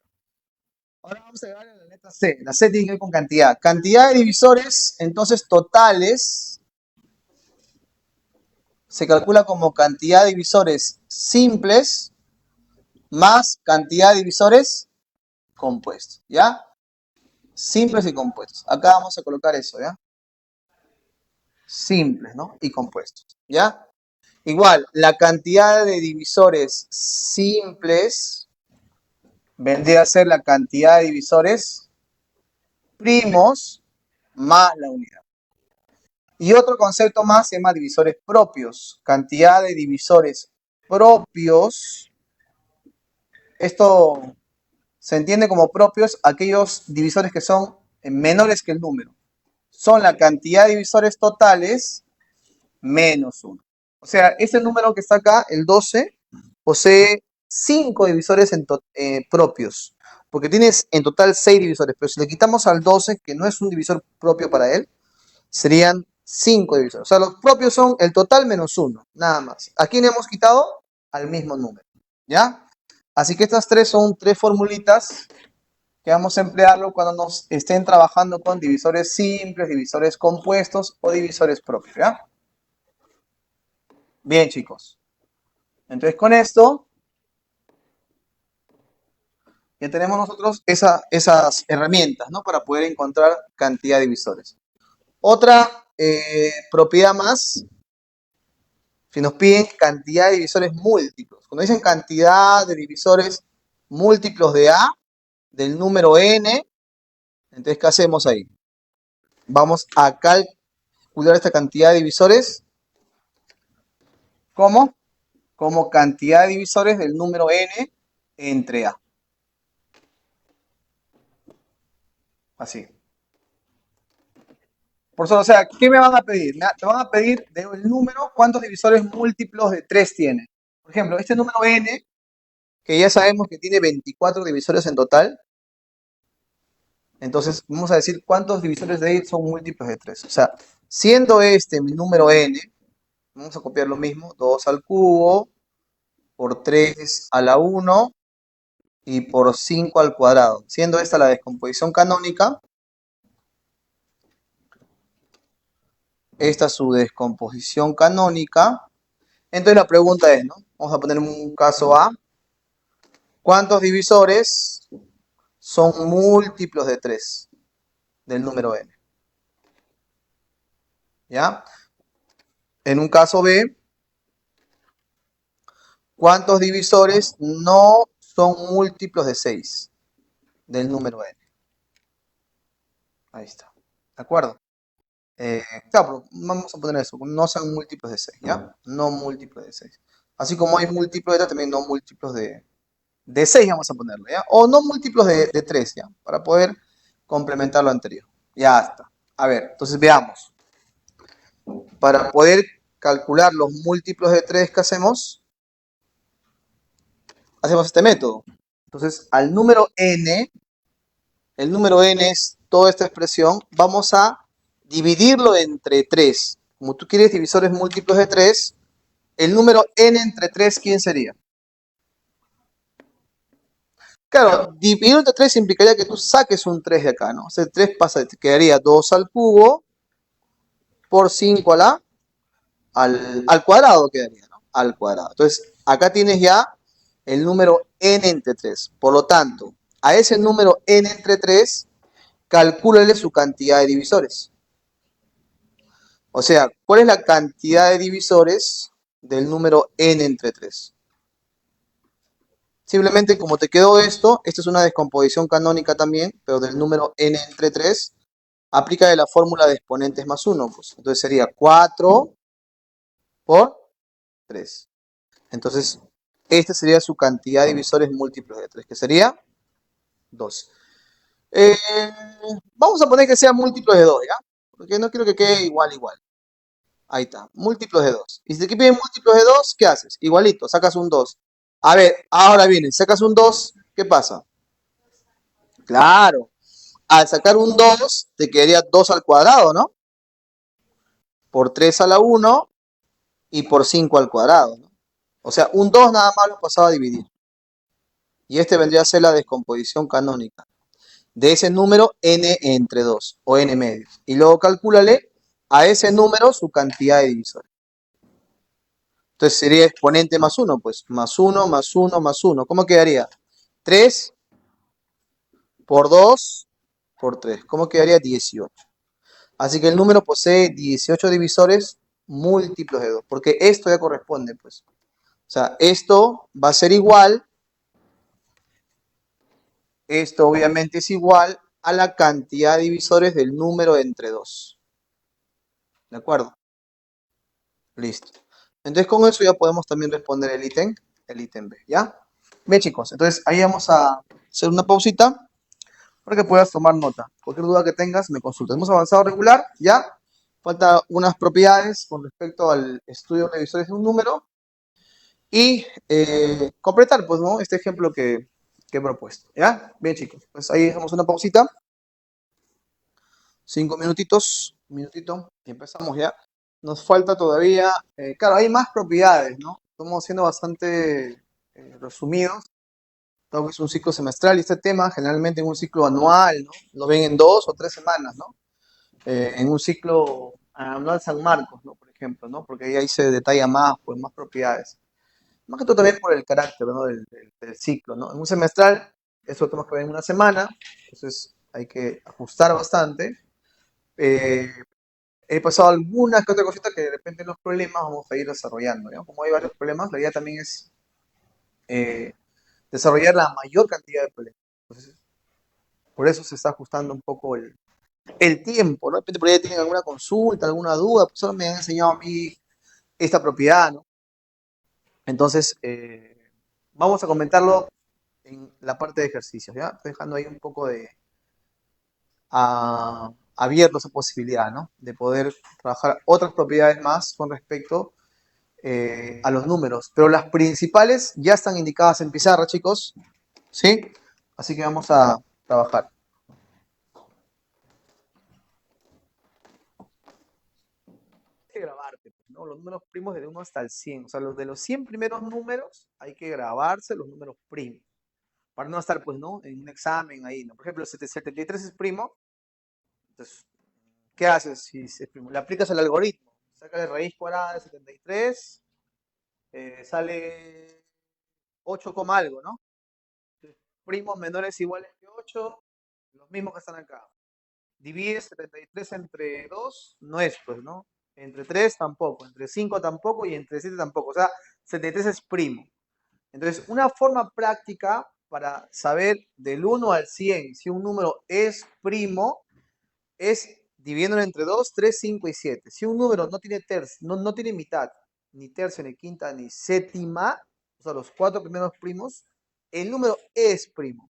[SPEAKER 1] Ahora vamos a llegar a la letra C. La C tiene que ver con cantidad. Cantidad de divisores, entonces totales, se calcula como cantidad de divisores simples más cantidad de divisores compuestos, ¿ya? Simples y compuestos. Acá vamos a colocar eso, ¿ya? Simples, ¿no? Y compuestos, ¿ya? Igual, la cantidad de divisores simples vendría a ser la cantidad de divisores primos más la unidad. Y otro concepto más se llama divisores propios. Cantidad de divisores propios. Esto se entiende como propios aquellos divisores que son menores que el número. Son la cantidad de divisores totales menos 1. O sea, ese número que está acá, el 12, posee 5 divisores propios. Porque tienes en total 6 divisores. Pero si le quitamos al 12, que no es un divisor propio para él, serían 5 divisores. O sea, los propios son el total menos 1, nada más. ¿A quién hemos quitado? Al mismo número, ¿ya? Así que estas tres son tres formulitas que vamos a emplearlo cuando nos estén trabajando con divisores simples, divisores compuestos o divisores propios, ¿ya? Bien, chicos. Entonces, con esto ya tenemos nosotros esas herramientas, ¿no? Para poder encontrar cantidad de divisores. Otra propiedad más, si nos piden cantidad de divisores múltiplos. Cuando dicen cantidad de divisores múltiplos de A, del número n, entonces, ¿qué hacemos ahí? Vamos a calcular esta cantidad de divisores. ¿Cómo? Como cantidad de divisores del número n entre A. Así. Por eso, o sea, ¿qué me van a pedir? Me van a pedir del número cuántos divisores múltiplos de 3 tiene. Por ejemplo, este número n, que ya sabemos que tiene 24 divisores en total. Entonces, vamos a decir cuántos divisores de ahí son múltiplos de 3. O sea, siendo este mi número n, vamos a copiar lo mismo, 2 al cubo, por 3 a la 1 y por 5 al cuadrado. Siendo esta la descomposición canónica, esta es su descomposición canónica. Entonces la pregunta es, ¿no? Vamos a poner un caso A. ¿Cuántos divisores son múltiplos de 3 del número n? ¿Ya? En un caso B, ¿cuántos divisores no son múltiplos de 6 del número n? Ahí está. ¿De acuerdo? Claro, vamos a poner eso, no sean múltiplos de 6, ¿ya? No múltiplos de 6. Así como hay múltiplos de 3, también no múltiplos de 6 vamos a ponerlo, ¿ya? O no múltiplos de 3, ¿ya? Para poder complementar lo anterior. Ya está. A ver, entonces veamos. Para poder calcular los múltiplos de 3, ¿qué hacemos? Hacemos este método. Entonces, al número n, el número n es toda esta expresión, vamos a dividirlo entre 3. Como tú quieres divisores múltiplos de 3, el número n entre 3, ¿quién sería? Claro, dividir entre 3 implicaría que tú saques un 3 de acá, ¿no? O sea, 3 pasa, te quedaría 2 al cubo por 5 al cuadrado quedaría, ¿no? Al cuadrado. Entonces, acá tienes ya el número n entre 3. Por lo tanto, a ese número n entre 3, calcúlale su cantidad de divisores. O sea, ¿cuál es la cantidad de divisores del número n entre 3? Simplemente como te quedó esto es una descomposición canónica también, pero del número n entre 3, aplica de la fórmula de exponentes más 1. Pues. Entonces sería 4 por 3. Entonces, esta sería su cantidad de divisores múltiplos de 3, que sería 2. Eh, Vamos a poner que sea múltiplos de 2, ¿ya? Porque no quiero que quede igual, igual. Ahí está, múltiplos de 2. Y si te piden múltiplos de 2, ¿qué haces? Igualito, sacas un 2. A ver, ahora viene, sacas un 2, ¿qué pasa? Claro, al sacar un 2, te quedaría 2 al cuadrado, ¿no? Por 3 a la 1 y por 5 al cuadrado, ¿no? O sea, un 2 nada más lo pasaba a dividir. Y este vendría a ser la descomposición canónica de ese número n entre 2 o n medios. Y luego calcúlale a ese número su cantidad de divisores. Entonces sería exponente más 1, pues más 1, más 1, más 1. ¿Cómo quedaría? 3 por 2 por 3. ¿Cómo quedaría? 18. Así que el número posee 18 divisores múltiplos de 2, porque esto ya corresponde, pues. O sea, esto va a ser igual, esto obviamente es igual a la cantidad de divisores del número entre 2. ¿De acuerdo? Listo. Entonces con eso ya podemos también responder el ítem B, ¿ya? Bien chicos, entonces ahí vamos a hacer una pausita para que puedas tomar nota. Cualquier duda que tengas, me consultas. Hemos avanzado regular, ¿ya? Falta unas propiedades con respecto al estudio de divisores de un número y completar, pues, ¿no? Este ejemplo que he propuesto, ¿ya? Bien chicos, pues ahí hacemos una pausita. 5 minutitos, un minutito, y empezamos ya. Nos falta todavía, claro, hay más propiedades, ¿no? Estamos siendo bastante resumidos. Todo que es un ciclo semestral y este tema generalmente en un ciclo anual, ¿no? Lo ven en 2 o 3 semanas, ¿no? En un ciclo anual San Marcos, ¿no? Por ejemplo, ¿no? Porque ahí se detalla más, pues más propiedades. Más que todo también por el carácter, ¿no? Del ciclo, ¿no? En un semestral, eso lo tenemos que ver en una semana, entonces hay que ajustar bastante. Eh, He pasado algunas que otras cositas que de repente en los problemas vamos a ir desarrollando, ¿no? Como hay varios problemas, la idea también es eh, desarrollar la mayor cantidad de problemas. Entonces, por eso se está ajustando un poco el tiempo, ¿no? De repente por ahí tienen alguna consulta, alguna duda, pues solo me han enseñado a mí esta propiedad, ¿no? Entonces, vamos a comentarlo en la parte de ejercicios, ¿ya? Estoy dejando ahí un poco de abierto esa posibilidad, ¿no? De poder trabajar otras propiedades más con respecto a los números. Pero las principales ya están indicadas en pizarra, chicos, ¿sí? Así que vamos a trabajar. Hay que grabarte, ¿no? Los números primos del 1 hasta el 100. O sea, los de los 100 primeros números hay que grabarse los números primos. Para no estar, pues, ¿no? En un examen ahí, ¿no? Por ejemplo, el 73 es primo. Entonces, ¿qué haces si es primo? Le aplicas el algoritmo. Sácale raíz cuadrada de 73, sale 8, algo, ¿no? Entonces, primos menores iguales que 8, los mismos que están acá. Divide 73 entre 2, no es, pues, ¿no? Entre 3 tampoco, entre 5 tampoco y entre 7 tampoco. O sea, 73 es primo. Entonces, una forma práctica para saber del 1 al 100 si un número es primo es dividiéndolo entre 2, 3, 5 y 7. Si un número no tiene tercio, no tiene mitad, ni tercio, ni quinta, ni séptima, o sea, los 4 primeros primos, el número es primo.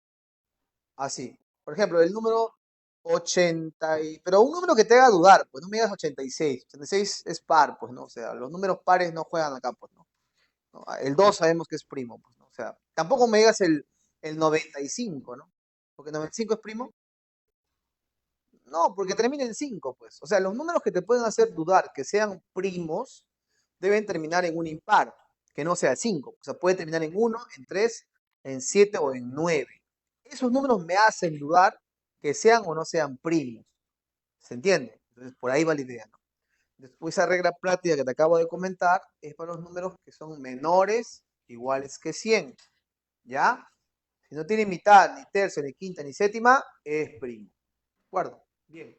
[SPEAKER 1] Así. Por ejemplo, el número 80 pero un número que te haga dudar, pues no me digas 86. 86 es par, pues, ¿no? O sea, los números pares no juegan acá, pues, ¿no? ¿No? El 2 sabemos que es primo, pues, ¿no? O sea, tampoco me digas el 95, ¿no? Porque 95 es primo. No, porque termina en 5, pues. O sea, los números que te pueden hacer dudar que sean primos deben terminar en un impar, que no sea 5. O sea, puede terminar en 1, en 3, en 7 o en 9. esos números me hacen dudar que sean o no sean primos. ¿Se entiende? Entonces, por ahí va la idea, ¿no? Después, esa regla práctica que te acabo de comentar es para los números que son menores, iguales que 100, ¿ya? Si no tiene mitad, ni tercia, ni quinta, ni séptima, es primo. ¿De acuerdo? Bien.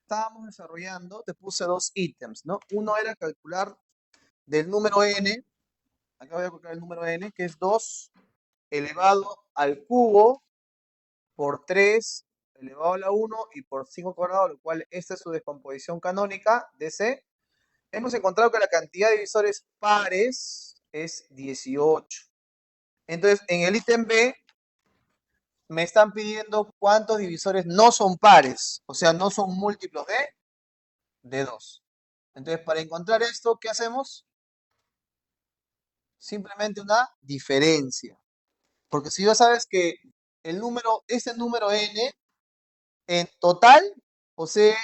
[SPEAKER 1] Estábamos desarrollando, te puse dos ítems, ¿no? Uno era calcular del número n, acá voy a colocar el número n, que es 2 elevado al cubo por 3 elevado a la 1 y por 5 cuadrado, lo cual esta es su descomposición canónica de C. Hemos encontrado que la cantidad de divisores pares es 18. Entonces, en el ítem B me están pidiendo cuántos divisores no son pares, o sea, no son múltiplos de 2. Entonces, para encontrar esto, ¿qué hacemos? Simplemente una diferencia. Porque si ya sabes que este número n en total posee,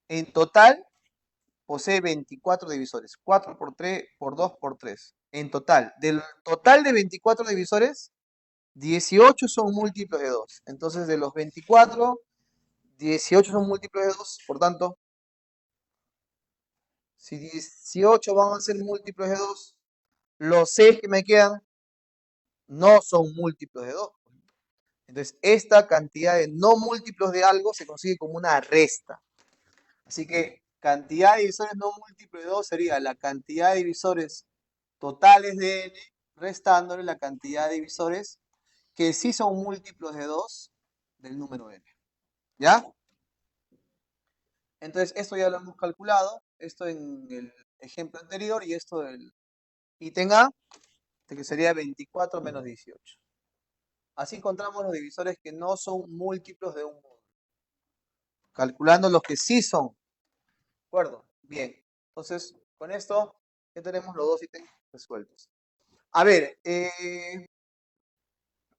[SPEAKER 1] en total posee 24 divisores. 4 por 3, por 2, por 3. En total, del total de 24 divisores, 18 son múltiplos de 2. Entonces, de los 24, 18 son múltiplos de 2. Por tanto, si 18 van a ser múltiplos de 2, los 6 que me quedan no son múltiplos de 2. Entonces, esta cantidad de no múltiplos de algo se consigue como una resta. Así que cantidad de divisores no múltiplos de 2 sería la cantidad de divisores totales de n restándole la cantidad de divisores que sí son múltiplos de 2 del número n. ¿Ya? Entonces, esto ya lo hemos calculado. Esto en el ejemplo anterior y esto del ítem A, que sería 24 menos 18. Así encontramos los divisores que no son múltiplos de un módulo. Calculando los que sí son. ¿De acuerdo? Bien. Entonces, con esto ya tenemos los dos ítems resueltos. A ver,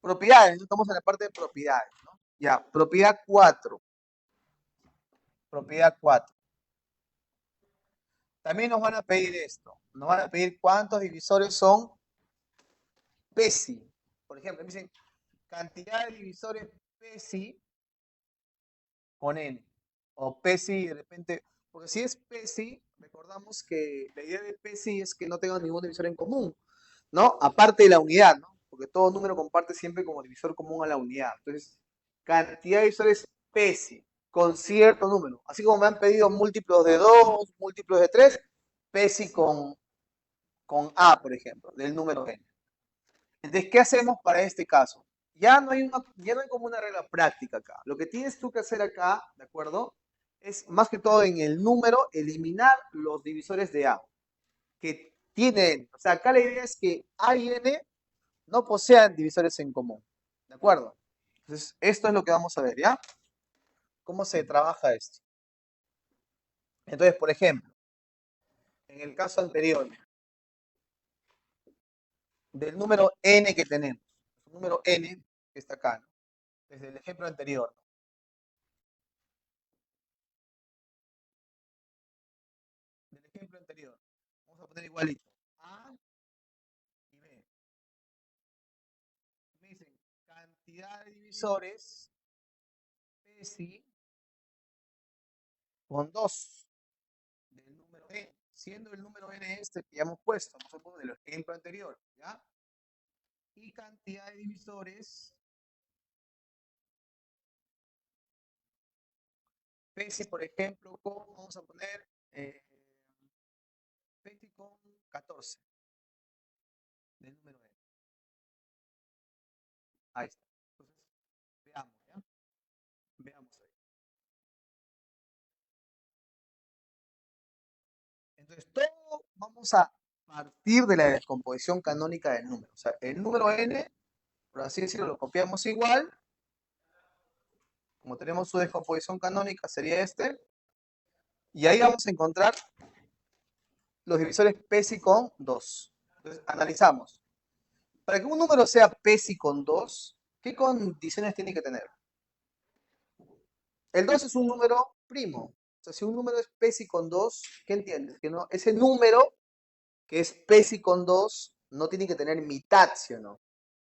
[SPEAKER 1] propiedades. Estamos en la parte de propiedades, ¿no? Ya, propiedad 4. Propiedad 4. También nos van a pedir esto. Nos van a pedir cuántos divisores son PESI. Por ejemplo, me dicen cantidad de divisores PESI con N. O PESI de repente. Porque si es PESI, recordamos que la idea de PESI es que no tengan ningún divisor en común, ¿no? Aparte de la unidad, ¿no? Porque todo número comparte siempre como divisor común a la unidad. Entonces, cantidad de divisores PESI con cierto número. Así como me han pedido múltiplos de 2, múltiplos de 3, PESI con A, por ejemplo, del número n. Entonces, ¿qué hacemos para este caso? Ya no hay como una regla práctica acá. Lo que tienes tú que hacer acá, ¿de acuerdo? Es más que todo en el número eliminar los divisores de A, que tienen, o sea, acá la idea es que A y N no posean divisores en común, ¿de acuerdo? Entonces, esto es lo que vamos a ver, ¿ya? ¿Cómo se trabaja esto? Entonces, por ejemplo, en el caso anterior, del número n que tenemos, el número n que está acá, ¿no? Desde el ejemplo anterior, ¿no? Del ejemplo anterior, vamos a poner igualito, A y B. Me dicen cantidad de divisores, PESI, con 2 del número n, siendo el número n este que ya hemos puesto, nosotros del ejemplo anterior, ¿ya? Y cantidad de divisores, PESI, por ejemplo, vamos a poner PESI con 14 del número n. Ahí está. Entonces, veamos, ¿ya? Veamos ahí. Entonces, todo vamos a partir de la descomposición canónica del número. O sea, el número n, por así decirlo, lo copiamos igual. Como tenemos su descomposición canónica, sería este. Y ahí vamos a encontrar los divisores PESI con 2. Entonces, analizamos. Para que un número sea PESI con 2, ¿qué condiciones tiene que tener? El 2 es un número primo. O sea, si un número es PESI con 2, ¿qué entiendes? Que no, ese número que es PESI con 2 no tiene que tener mitad, ¿sí o no?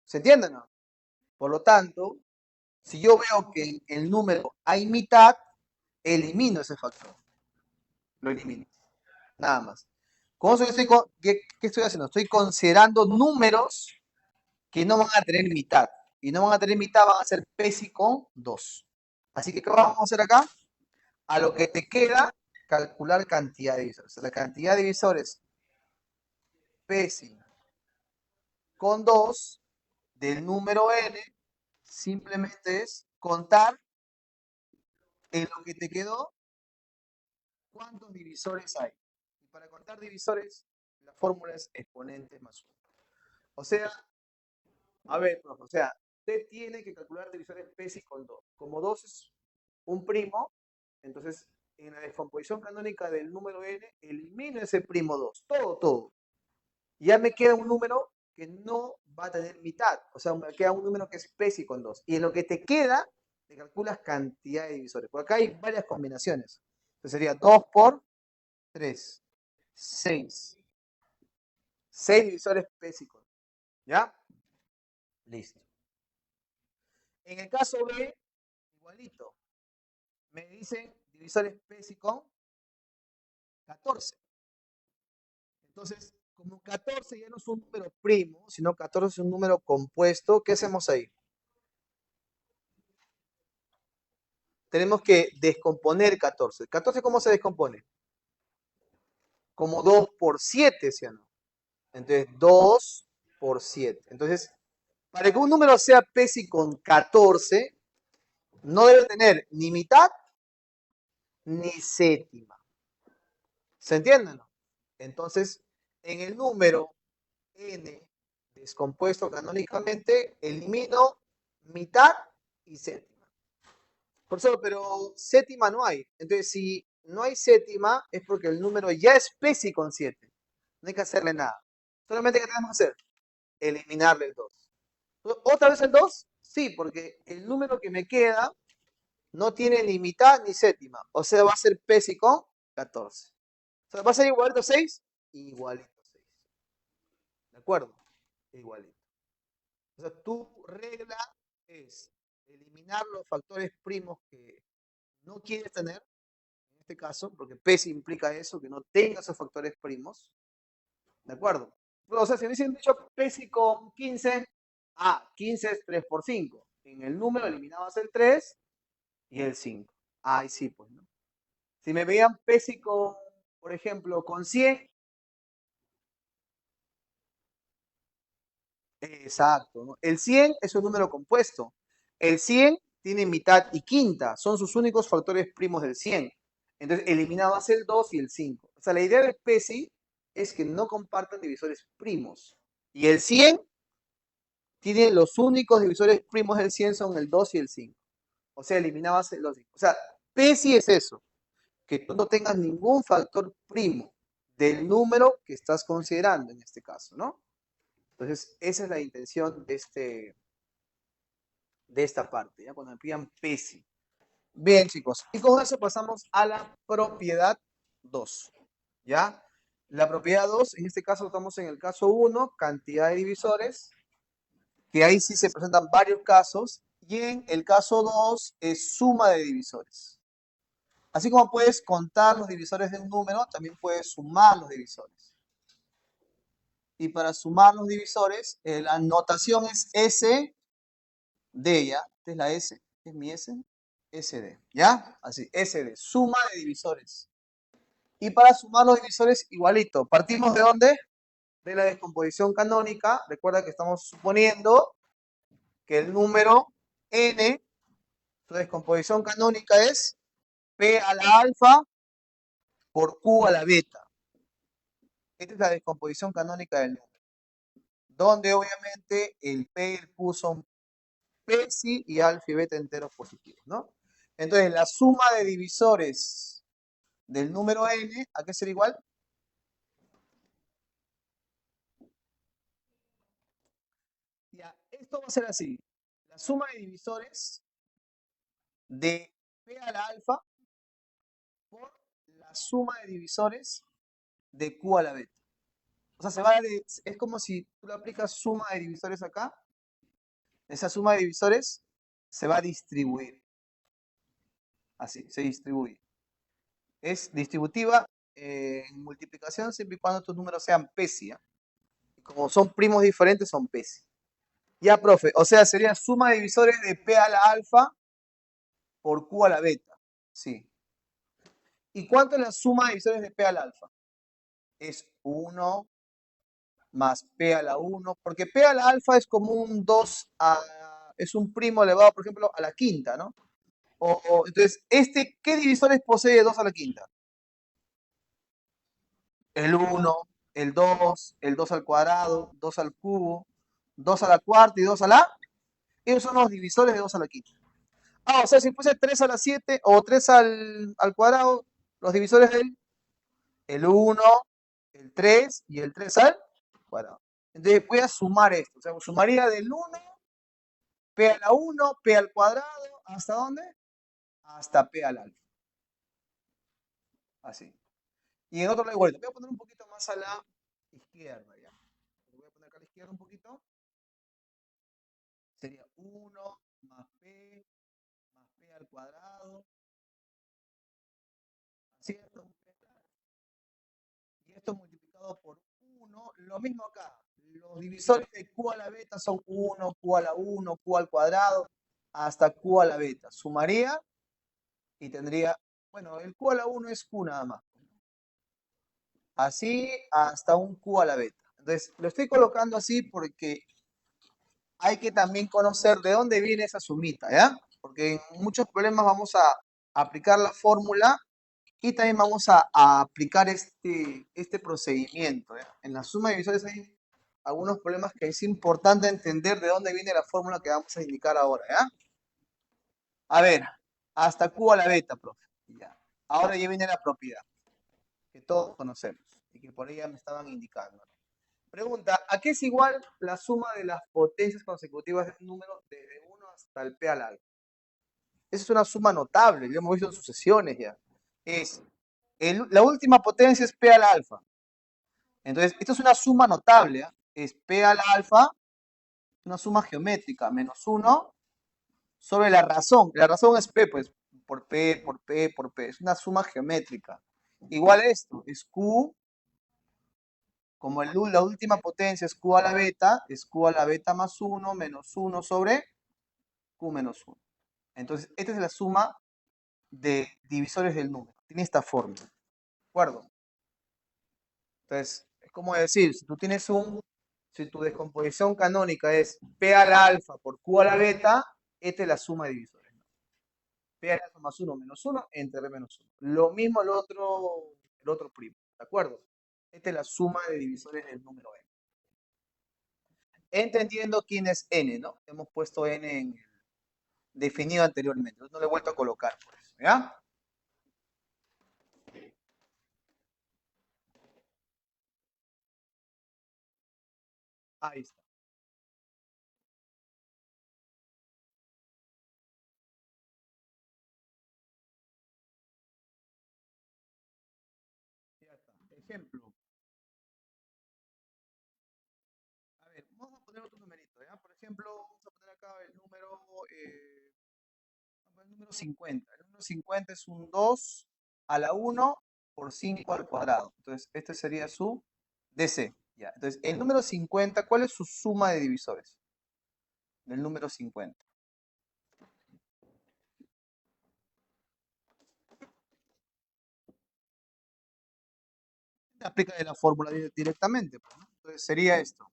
[SPEAKER 1] ¿Se entiende o no? Por lo tanto, si yo veo que en el número hay mitad, elimino ese factor. Lo elimino. Nada más. ¿Cómo qué estoy haciendo? Estoy considerando números que no van a tener mitad. Y no van a tener mitad, van a ser PESI con 2. Así que, ¿qué vamos a hacer acá? A lo que te queda, calcular cantidad de divisores. La cantidad de divisores PESI con 2 del número n simplemente es contar en lo que te quedó cuántos divisores hay. Y para contar divisores, la fórmula es exponentes más 1. O sea, a ver, profe, o sea, usted tiene que calcular divisores PESI con 2. Como 2 es un primo, entonces en la descomposición canónica del número n, elimino ese primo 2. Todo. Ya me queda un número que no va a tener mitad. O sea, me queda un número que es PESI con 2. Y en lo que te queda, te calculas cantidad de divisores. Por acá hay varias combinaciones. Entonces sería 2 por 3, 6. 6 divisores PESI con 2. ¿Ya? Listo. En el caso B, igualito. Me dicen divisores PESI con 14. Entonces, como 14 ya no es un número primo, sino 14 es un número compuesto, ¿qué hacemos ahí? Tenemos que descomponer 14. ¿14 cómo se descompone? Como 2 por 7, ¿sí o no? Entonces, 2 por 7. Entonces, para que un número sea PESI con 14, no debe tener ni mitad ni séptima. ¿Se entiende, no? Entonces, en el número n descompuesto canónicamente, elimino mitad y séptima. Por eso, pero séptima no hay. Entonces, si no hay séptima, es porque el número ya es PESI con 7. No hay que hacerle nada. Solamente, ¿qué tenemos que hacer? Eliminarle el 2. ¿Otra vez el 2? Sí, porque el número que me queda no tiene ni mitad ni séptima. O sea, va a ser PESI con 14. O sea, ¿va a ser igualito a 6? Igualito a 6. ¿De acuerdo? Igualito. O sea, tu regla es eliminar los factores primos que no quieres tener, en este caso, porque PESI implica eso, que no tenga esos factores primos. ¿De acuerdo? O sea, si me hubiesen dicho PESI con 15, 15 es 3 por 5. En el número eliminabas el 3 y el 5. Ay, sí, pues, ¿no? Si me veían PESI con, por ejemplo, con 100, exacto, ¿no? El 100 es un número compuesto. El 100 tiene mitad y quinta, son sus únicos factores primos del 100. Entonces eliminabas el 2 y el 5. O sea, la idea del PESI es que no compartan divisores primos. Y el 100 tiene los únicos divisores primos del 100 son el 2 y el 5. O sea, eliminabas el 2. O sea, PESI es eso, que tú no tengas ningún factor primo del número que estás considerando en este caso, ¿no? Entonces, esa es la intención de esta parte, ¿ya? Cuando me pidan PESI. Bien, chicos, y con eso pasamos a la propiedad 2, ¿ya? La propiedad 2, en este caso estamos en el caso 1, cantidad de divisores, que ahí sí se presentan varios casos, y en el caso 2 es suma de divisores. Así como puedes contar los divisores de un número, también puedes sumar los divisores. Y para sumar los divisores, la notación es S D, ¿ya? Esta es la S, es mi S, SD, ¿ya? Así, SD, suma de divisores. Y para sumar los divisores, igualito. ¿Partimos de dónde? De la descomposición canónica. Recuerda que estamos suponiendo que el número n, su descomposición canónica es P a la alfa por Q a la beta. Esta es la descomposición canónica del número. Donde obviamente el P y el Q son PESI y alfa y beta enteros positivos, ¿no? Entonces, la suma de divisores del número n, ¿a qué será igual? Ya, esto va a ser así. La suma de divisores de P a la alfa por la suma de divisores de Q a la beta. O sea, es como si tú le aplicas suma de divisores acá Esa suma de divisores se va a distribuir. Así, se distribuye. Es distributiva en multiplicación siempre y cuando estos números sean PESI. Como son primos diferentes, son PESI. Ya, profe, o sea, sería suma de divisores de P a la alfa por Q a la beta. Sí. ¿Y cuánto es la suma de divisores de P a la alfa? Es 1 más P a la 1, porque P a la alfa es como un 2 a, es un primo elevado, por ejemplo, a la quinta, ¿no? Entonces, ¿qué divisores posee 2 a la quinta? El 1, el 2 al cuadrado, 2 al cubo, 2 a la cuarta y 2 a la... Esos son los divisores de 2 a la quinta. Ah, o sea, si fuese 3 a la 7 o 3 al cuadrado, los divisores del el 1, el 3 y el 3 al cuadrado. Entonces voy a sumar esto. O sea, sumaría del 1, P a la 1, P al cuadrado, ¿hasta dónde? Hasta P al alfa. Así. Y en otro lado igual. Voy a poner un poquito más a la izquierda, ¿ya? Voy a poner acá a la izquierda un poquito. Sería 1 más P al cuadrado. ¿Cierto? Y esto multiplicado por 1, lo mismo acá. Los divisores de Q a la beta son 1, Q a la 1, Q al cuadrado, hasta Q a la beta. Sumaría y tendría, bueno, el Q a la 1 es Q nada más. Así hasta un Q a la beta. Entonces, lo estoy colocando así porque hay que también conocer de dónde viene esa sumita, ¿ya? Porque en muchos problemas vamos a aplicar la fórmula y también vamos a aplicar este procedimiento, ¿ya? En la suma de divisores hay algunos problemas que es importante entender de dónde viene la fórmula que vamos a indicar ahora, ¿ya? A ver, hasta Q a la beta, profe. Ya. Ahora ya viene la propiedad, que todos conocemos y que por ella me estaban indicando. Pregunta, ¿a qué es igual la suma de las potencias consecutivas de un número desde 1 hasta el p al alfa? Esa es una suma notable, lo hemos visto en sucesiones ya. Es, la última potencia es p al alfa. Entonces, esto es una suma notable, ¿eh? Es p al alfa, una suma geométrica, menos 1 sobre la razón. La razón es p, pues, por p, por p, por p. Es una suma geométrica. Igual esto, es q, como la última potencia es q a la beta, es q a la beta más 1 menos 1 sobre q menos 1. Entonces, esta es la suma de divisores del número. Tiene esta forma. ¿De acuerdo? Entonces, es como decir, si tú tienes si tu descomposición canónica es P a la alfa por Q a la beta, esta es la suma de divisores. P a la alfa más 1 menos 1 entre B menos 1. Lo mismo el otro primo. ¿De acuerdo? Esta es la suma de divisores del número n. Entendiendo quién es n, ¿no? Hemos puesto n definido anteriormente. No lo he vuelto a colocar por eso. ¿Ya? Ahí está. Ya está. Ejemplo. A ver, vamos a poner otro numerito, ¿ya? Por ejemplo, vamos a poner acá el número 50. El número 50 es un 2 a la 1 por 5 al cuadrado. Entonces, este sería su DC. ¿Ya? Entonces, el número 50, ¿cuál es su suma de divisores del número 50? Aplica de la fórmula directamente, pues, ¿no? Entonces, sería esto.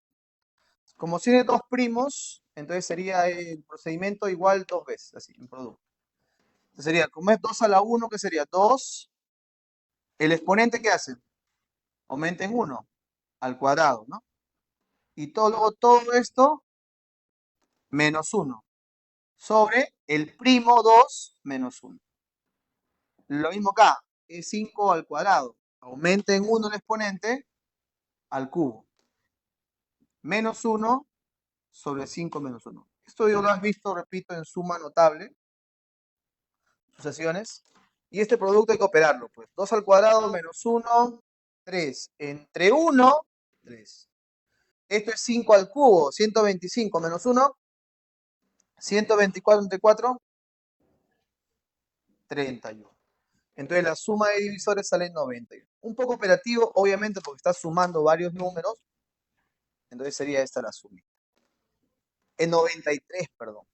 [SPEAKER 1] Como tiene dos primos, entonces sería el procedimiento igual dos veces, así, en producto. Entonces sería, como es 2 a la 1, ¿qué sería? 2. ¿El exponente qué hace? Aumenta en 1 al cuadrado, ¿no? Y luego todo esto menos 1 sobre el primo 2 menos 1. Lo mismo acá, es 5 al cuadrado. Aumenta en 1 el exponente al cubo. Menos 1 sobre 5 menos 1. Esto yo lo has visto, repito, en suma notable, sucesiones. Y este producto hay que operarlo, pues. 2 al cuadrado menos 1, 3. Entre 1, 3. Esto es 5 al cubo, 125 menos 1, 124 entre 4, 31. Entonces la suma de divisores sale 91. Un poco operativo, obviamente, porque está sumando varios números. Entonces sería esta la suma. En 93, perdón.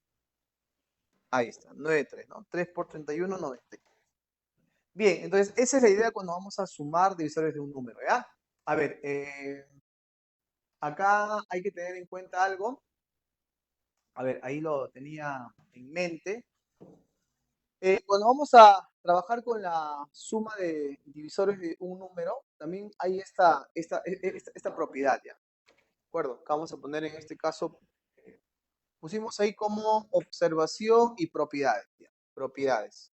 [SPEAKER 1] Ahí está, 93, ¿no? 3 por 31, 93. Bien, entonces esa es la idea cuando vamos a sumar divisores de un número, ¿ya? A ver, acá hay que tener en cuenta algo. A ver, ahí lo tenía en mente. Cuando vamos a trabajar con la suma de divisores de un número, también hay esta propiedad, ¿ya? ¿De acuerdo? Que vamos a poner en este caso, pusimos ahí como observación y propiedades, ¿ya? Propiedades,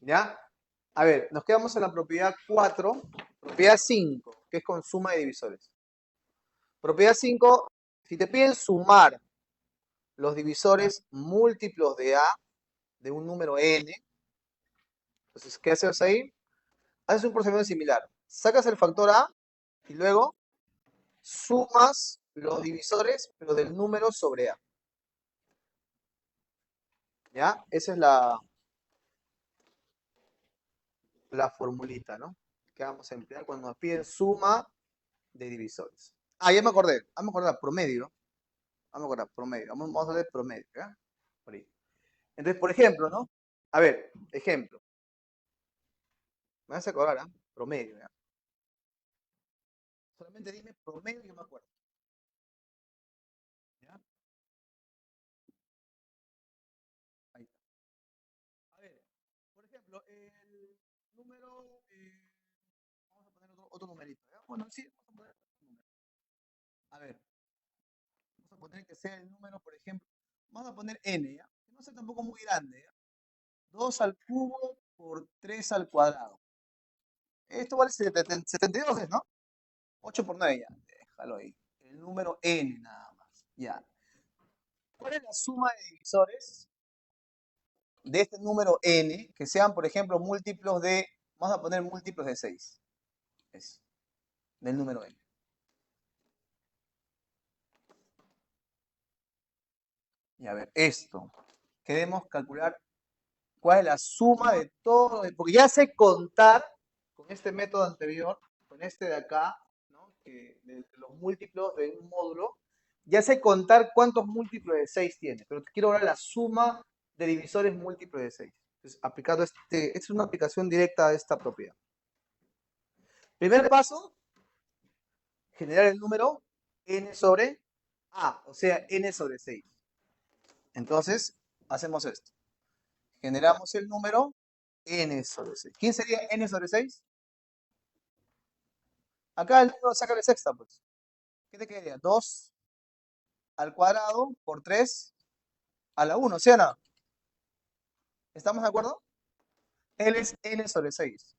[SPEAKER 1] ¿ya? A ver, nos quedamos en la propiedad 4, propiedad 5, que es con suma de divisores. Propiedad 5, si te piden sumar los divisores múltiplos de A, de un número n, entonces, ¿qué haces ahí? Haces un procedimiento similar. Sacas el factor A y luego sumas los divisores, pero del número sobre A. ¿Ya? Esa es la formulita, ¿no? Que vamos a emplear cuando nos piden suma de divisores. Ah, ya me acordé. Vamos a acordar promedio. Vamos a acordar promedio. Vamos a ver promedio, ¿ya? Por ahí. Entonces, por ejemplo, ¿no? A ver, ejemplo. Me vas a acordar, ¿ah? Promedio, ¿ya? Solamente dime promedio y yo me acuerdo. ¿Ya? Ahí está. A ver, por ejemplo, el número. Vamos a poner otro numerito, ¿ya? Bueno, sí, vamos a poner otro número. A ver, vamos a poner que sea el número, por ejemplo. Vamos a poner n, ¿ya? Que no sea tampoco muy grande, ¿ya? 2 al cubo por 3 al cuadrado. Esto vale 72, ¿no? 8 por 9 ya. Déjalo ahí. El número n nada más. Ya. ¿Cuál es la suma de divisores de este número n que sean, por ejemplo, múltiplos de, vamos a poner múltiplos de 6? Es del número n. Y a ver, esto. Queremos calcular cuál es la suma de todo, porque ya sé contar con este método anterior, con este de acá, ¿no? Que de los múltiplos de un módulo, ya sé contar cuántos múltiplos de 6 tiene, pero quiero ahora la suma de divisores múltiplos de 6. Entonces, aplicando esta es una aplicación directa de esta propiedad. Primer paso, generar el número n sobre a, o sea, n sobre 6. Entonces, hacemos esto. Generamos el número n sobre 6. ¿Quién sería n sobre 6? Acá el número saca de sexta, pues. ¿Qué te quedaría? 2 al cuadrado por 3 a la 1, ¿sí o no? ¿Estamos de acuerdo? Él es n sobre 6.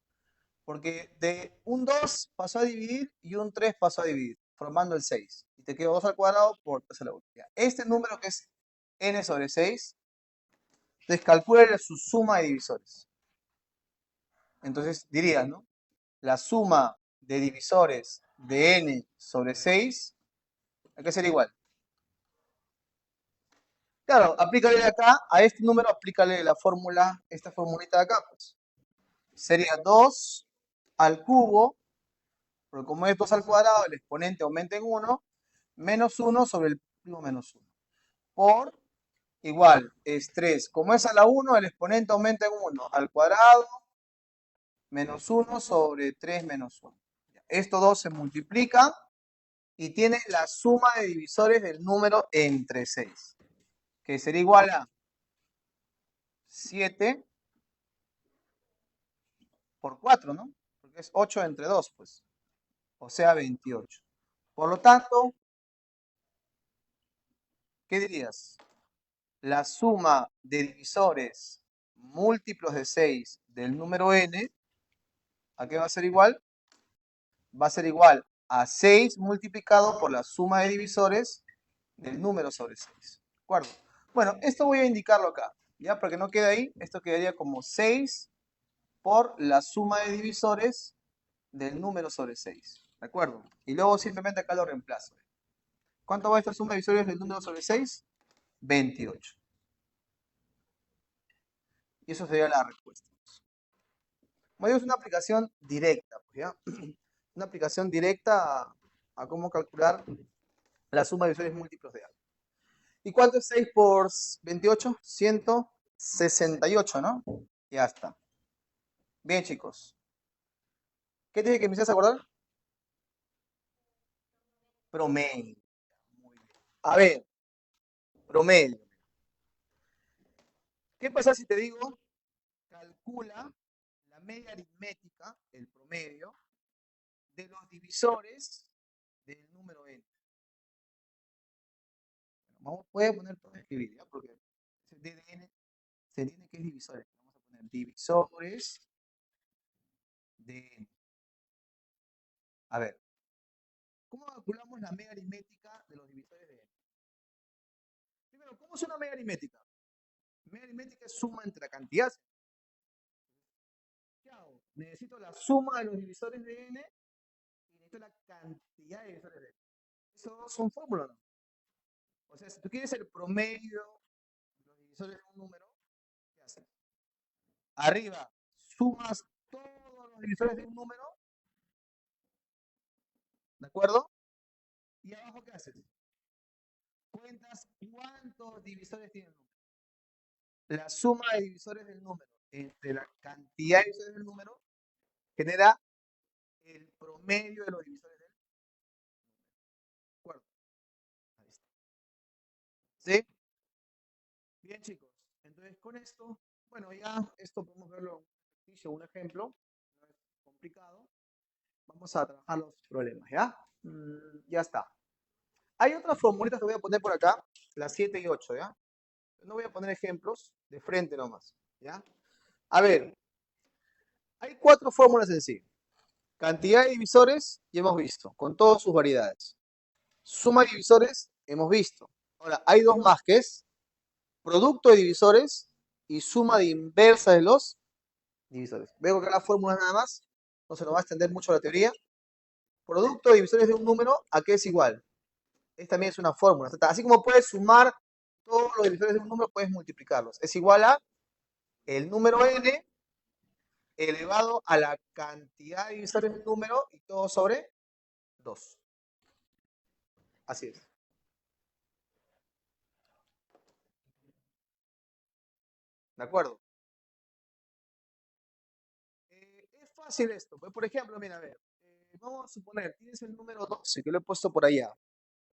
[SPEAKER 1] Porque de un 2 pasó a dividir y un 3 pasó a dividir, formando el 6. Y te quedó 2 al cuadrado por 3 a la 1. Este número que es n sobre 6, descalcula su suma de divisores. Entonces dirías, ¿no? La suma de divisores de n sobre 6 hay que ser igual. Claro, aplícale acá, a este número aplícale la fórmula, esta formulita de acá, pues. Sería 2 al cubo, porque como es 2 al cuadrado, el exponente aumenta en 1, menos 1 sobre el primo menos 1. Por igual, es 3. Como es a la 1, el exponente aumenta en 1 al cuadrado, menos 1 sobre 3 menos 1. Estos dos se multiplican y tiene la suma de divisores del número entre 6, que sería igual a 7 por 4, ¿no? Porque es 8 entre 2, pues. O sea, 28. Por lo tanto, ¿qué dirías? La suma de divisores múltiplos de 6 del número n, ¿a qué va a ser igual? Va a ser igual a 6 multiplicado por la suma de divisores del número sobre 6. ¿De acuerdo? Bueno, esto voy a indicarlo acá, ¿ya? Para que no quede ahí, esto quedaría como 6 por la suma de divisores del número sobre 6. ¿De acuerdo? Y luego simplemente acá lo reemplazo. ¿Cuánto va esta suma de divisores del número sobre 6? 28. Y eso sería la respuesta. Bueno, es una aplicación directa, pues, ¿ya? Una aplicación directa a cómo calcular la suma de divisores múltiplos de algo. ¿Y cuánto es 6 por 28? 168, ¿no? Ya está. Bien, chicos. ¿Qué tiene que empezar a acordar? Promedio. Muy bien. A ver, promedio. ¿Qué pasa si te digo, calcula la media aritmética, el promedio, de los divisores del número n? Bueno, voy a poner todo escribir, ¿ya? Porque ese d de n se entiende que es divisores. Vamos a poner divisores de n. A ver, ¿cómo calculamos la media aritmética de los divisores de n? Primero, ¿cómo es una media aritmética? Media aritmética es suma entre la cantidad. ¿Qué hago? Necesito la suma de los divisores de n y necesito la cantidad de divisores de n. Eso son fórmulas, ¿no? O sea, si tú quieres el promedio de los divisores de un número, ¿qué haces? Arriba, sumas todos los divisores de un número, ¿de acuerdo? Y abajo, ¿qué haces? Cuentas cuántos divisores tiene el número. La suma de divisores del número entre la cantidad de divisores del número genera el promedio de los divisores del número. ¿De acuerdo? Ahí está. ¿Sí? Bien, chicos. Entonces, con esto, bueno, ya esto podemos verlo en un ejercicio, un ejemplo. No es complicado. Vamos a trabajar los problemas, ¿ya? Ya está. Hay otras formulitas que voy a poner por acá, las 7 y 8, ¿ya? No voy a poner ejemplos, de frente nomás, ¿ya? A ver, hay 4 fórmulas en sí. Cantidad de divisores, ya hemos visto, con todas sus variedades. Suma de divisores, hemos visto. Ahora, hay 2 más, que es producto de divisores y suma de inversa de los divisores. Veo que las fórmulas nada más, no se nos va a extender mucho la teoría. Producto de divisores de un número, ¿a qué es igual? Esta también es una fórmula. Así como puedes sumar todos los divisores de un número, puedes multiplicarlos. Es igual a el número n elevado a la cantidad de divisores del número y todo sobre 2. Así es. ¿De acuerdo? Es fácil esto. Pues, por ejemplo, mira, a ver. Vamos a suponer, tienes el número 12, que lo he puesto por allá.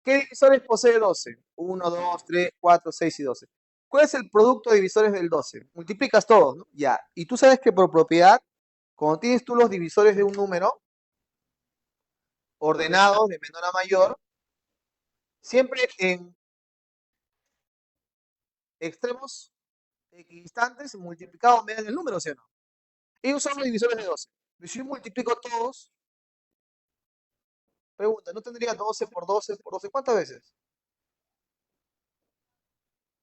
[SPEAKER 1] ¿Qué divisores posee 12? 1, 2, 3, 4, 6 y 12. ¿Cuál es el producto de divisores del 12? Multiplicas todos, ¿no? Ya. Y tú sabes que por propiedad, cuando tienes tú los divisores de un número ordenados de menor a mayor, siempre en extremos equidistantes multiplicados mediante el número, ¿sí o no? Ellos son los divisores de 12. Pero si yo multiplico todos, pregunta, ¿no tendría 12 por 12 por 12? ¿Cuántas veces?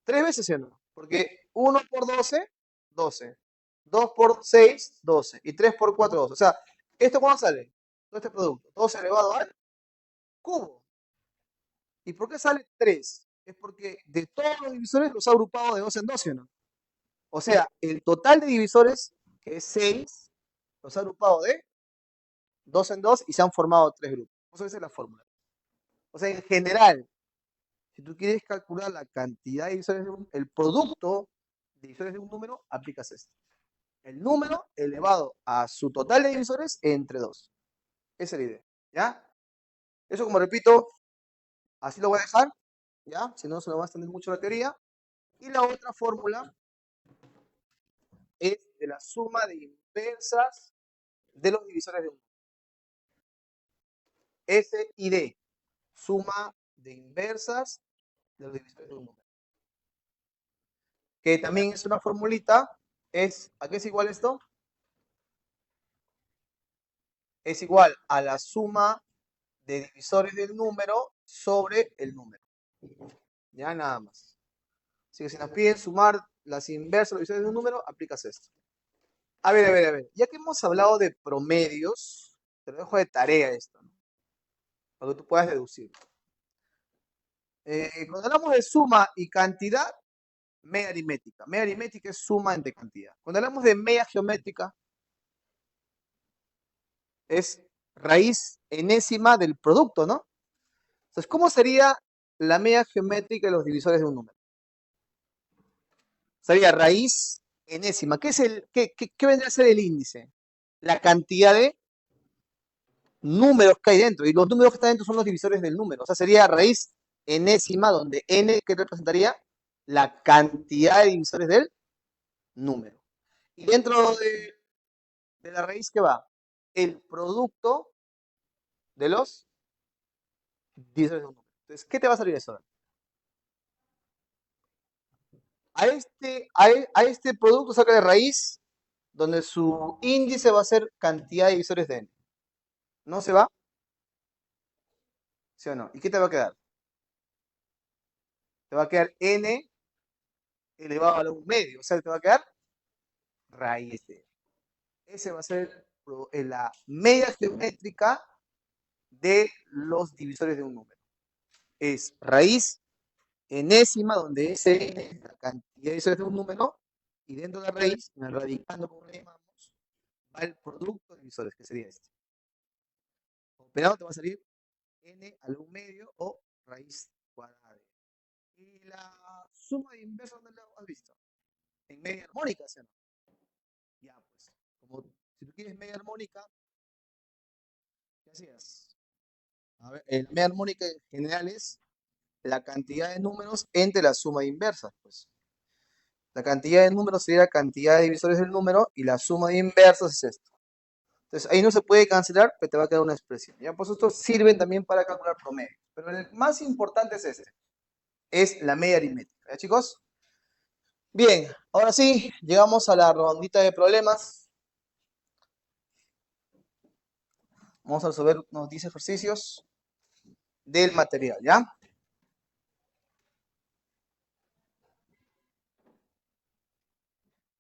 [SPEAKER 1] 3 veces, ¿sí o no? Porque 1 por 12, 12. 2 por 6, 12. Y 3 por 4, 12. O sea, ¿esto cuándo sale? Todo este producto. 12 elevado al cubo. ¿Y por qué sale 3? Es porque de todos los divisores los ha agrupado de 12 en 12, ¿no? O sea, el total de divisores, que es 6, los ha agrupado de 2 en 2 y se han formado 3 grupos. Esa es la fórmula. O sea, en general, si tú quieres calcular la cantidad de divisores el producto de divisores de un número, aplicas esto. El número elevado a su total de divisores entre 2. Esa es la idea. ¿Ya? Eso, como repito, así lo voy a dejar. ¿Ya? Si no, se nos va a extender mucho la teoría. Y la otra fórmula es de la suma de inversas de los divisores de un número. S y D. Suma de inversas de los divisores de un número. Que también es una formulita. ¿A qué es igual esto? Es igual a la suma de divisores del número sobre el número. Ya nada más. Así que si nos piden sumar las inversas de los divisores de un número, aplicas esto. A ver. Ya que hemos hablado de promedios, te lo dejo de tarea esto, ¿no? para que tú puedas deducir. Cuando hablamos de suma y cantidad, media aritmética. Media aritmética es suma entre cantidad. Cuando hablamos de media geométrica, es raíz enésima del producto, ¿no? Entonces, ¿cómo sería la media geométrica de los divisores de un número? Sería raíz enésima. ¿Qué vendría a ser el índice? La cantidad de números que hay dentro. Y los números que están dentro son los divisores del número. O sea, sería raíz enésima, donde n, que representaría la cantidad de divisores del número. Y dentro de la raíz, ¿qué va? El producto de los divisores de un número. Entonces, ¿qué te va a salir eso? A este producto saca de raíz, donde su índice va a ser cantidad de divisores de n. ¿No se va? ¿Sí o no? ¿Y qué te va a quedar? Te va a quedar n elevado a un medio. O sea, te va a quedar raíz de n. Ese va a ser la media geométrica de los divisores de un número. Es raíz enésima, donde ese n es la cantidad de divisores de un número, y dentro de la raíz, en el radicando, como le llamamos, va el producto de divisores, que sería este. Operado te va a salir n al un medio o raíz cuadrada. Y la suma de inversos, ¿dónde la has visto? En media armónica, ¿sí o no? Ya, pues, como si tú quieres media armónica, ¿qué hacías? A ver, el media armónica en general es la cantidad de números entre la suma de inversas, pues. La cantidad de números sería la cantidad de divisores del número y la suma de inversas es esto. Entonces ahí no se puede cancelar, pero te va a quedar una expresión. ¿Ya? Pues estos sirven también para calcular promedio. Pero el más importante es este. Es la media aritmética. ¿Ya, chicos? Bien, ahora sí, llegamos a la rondita de problemas. Vamos a resolver unos 10 ejercicios del material, ¿ya?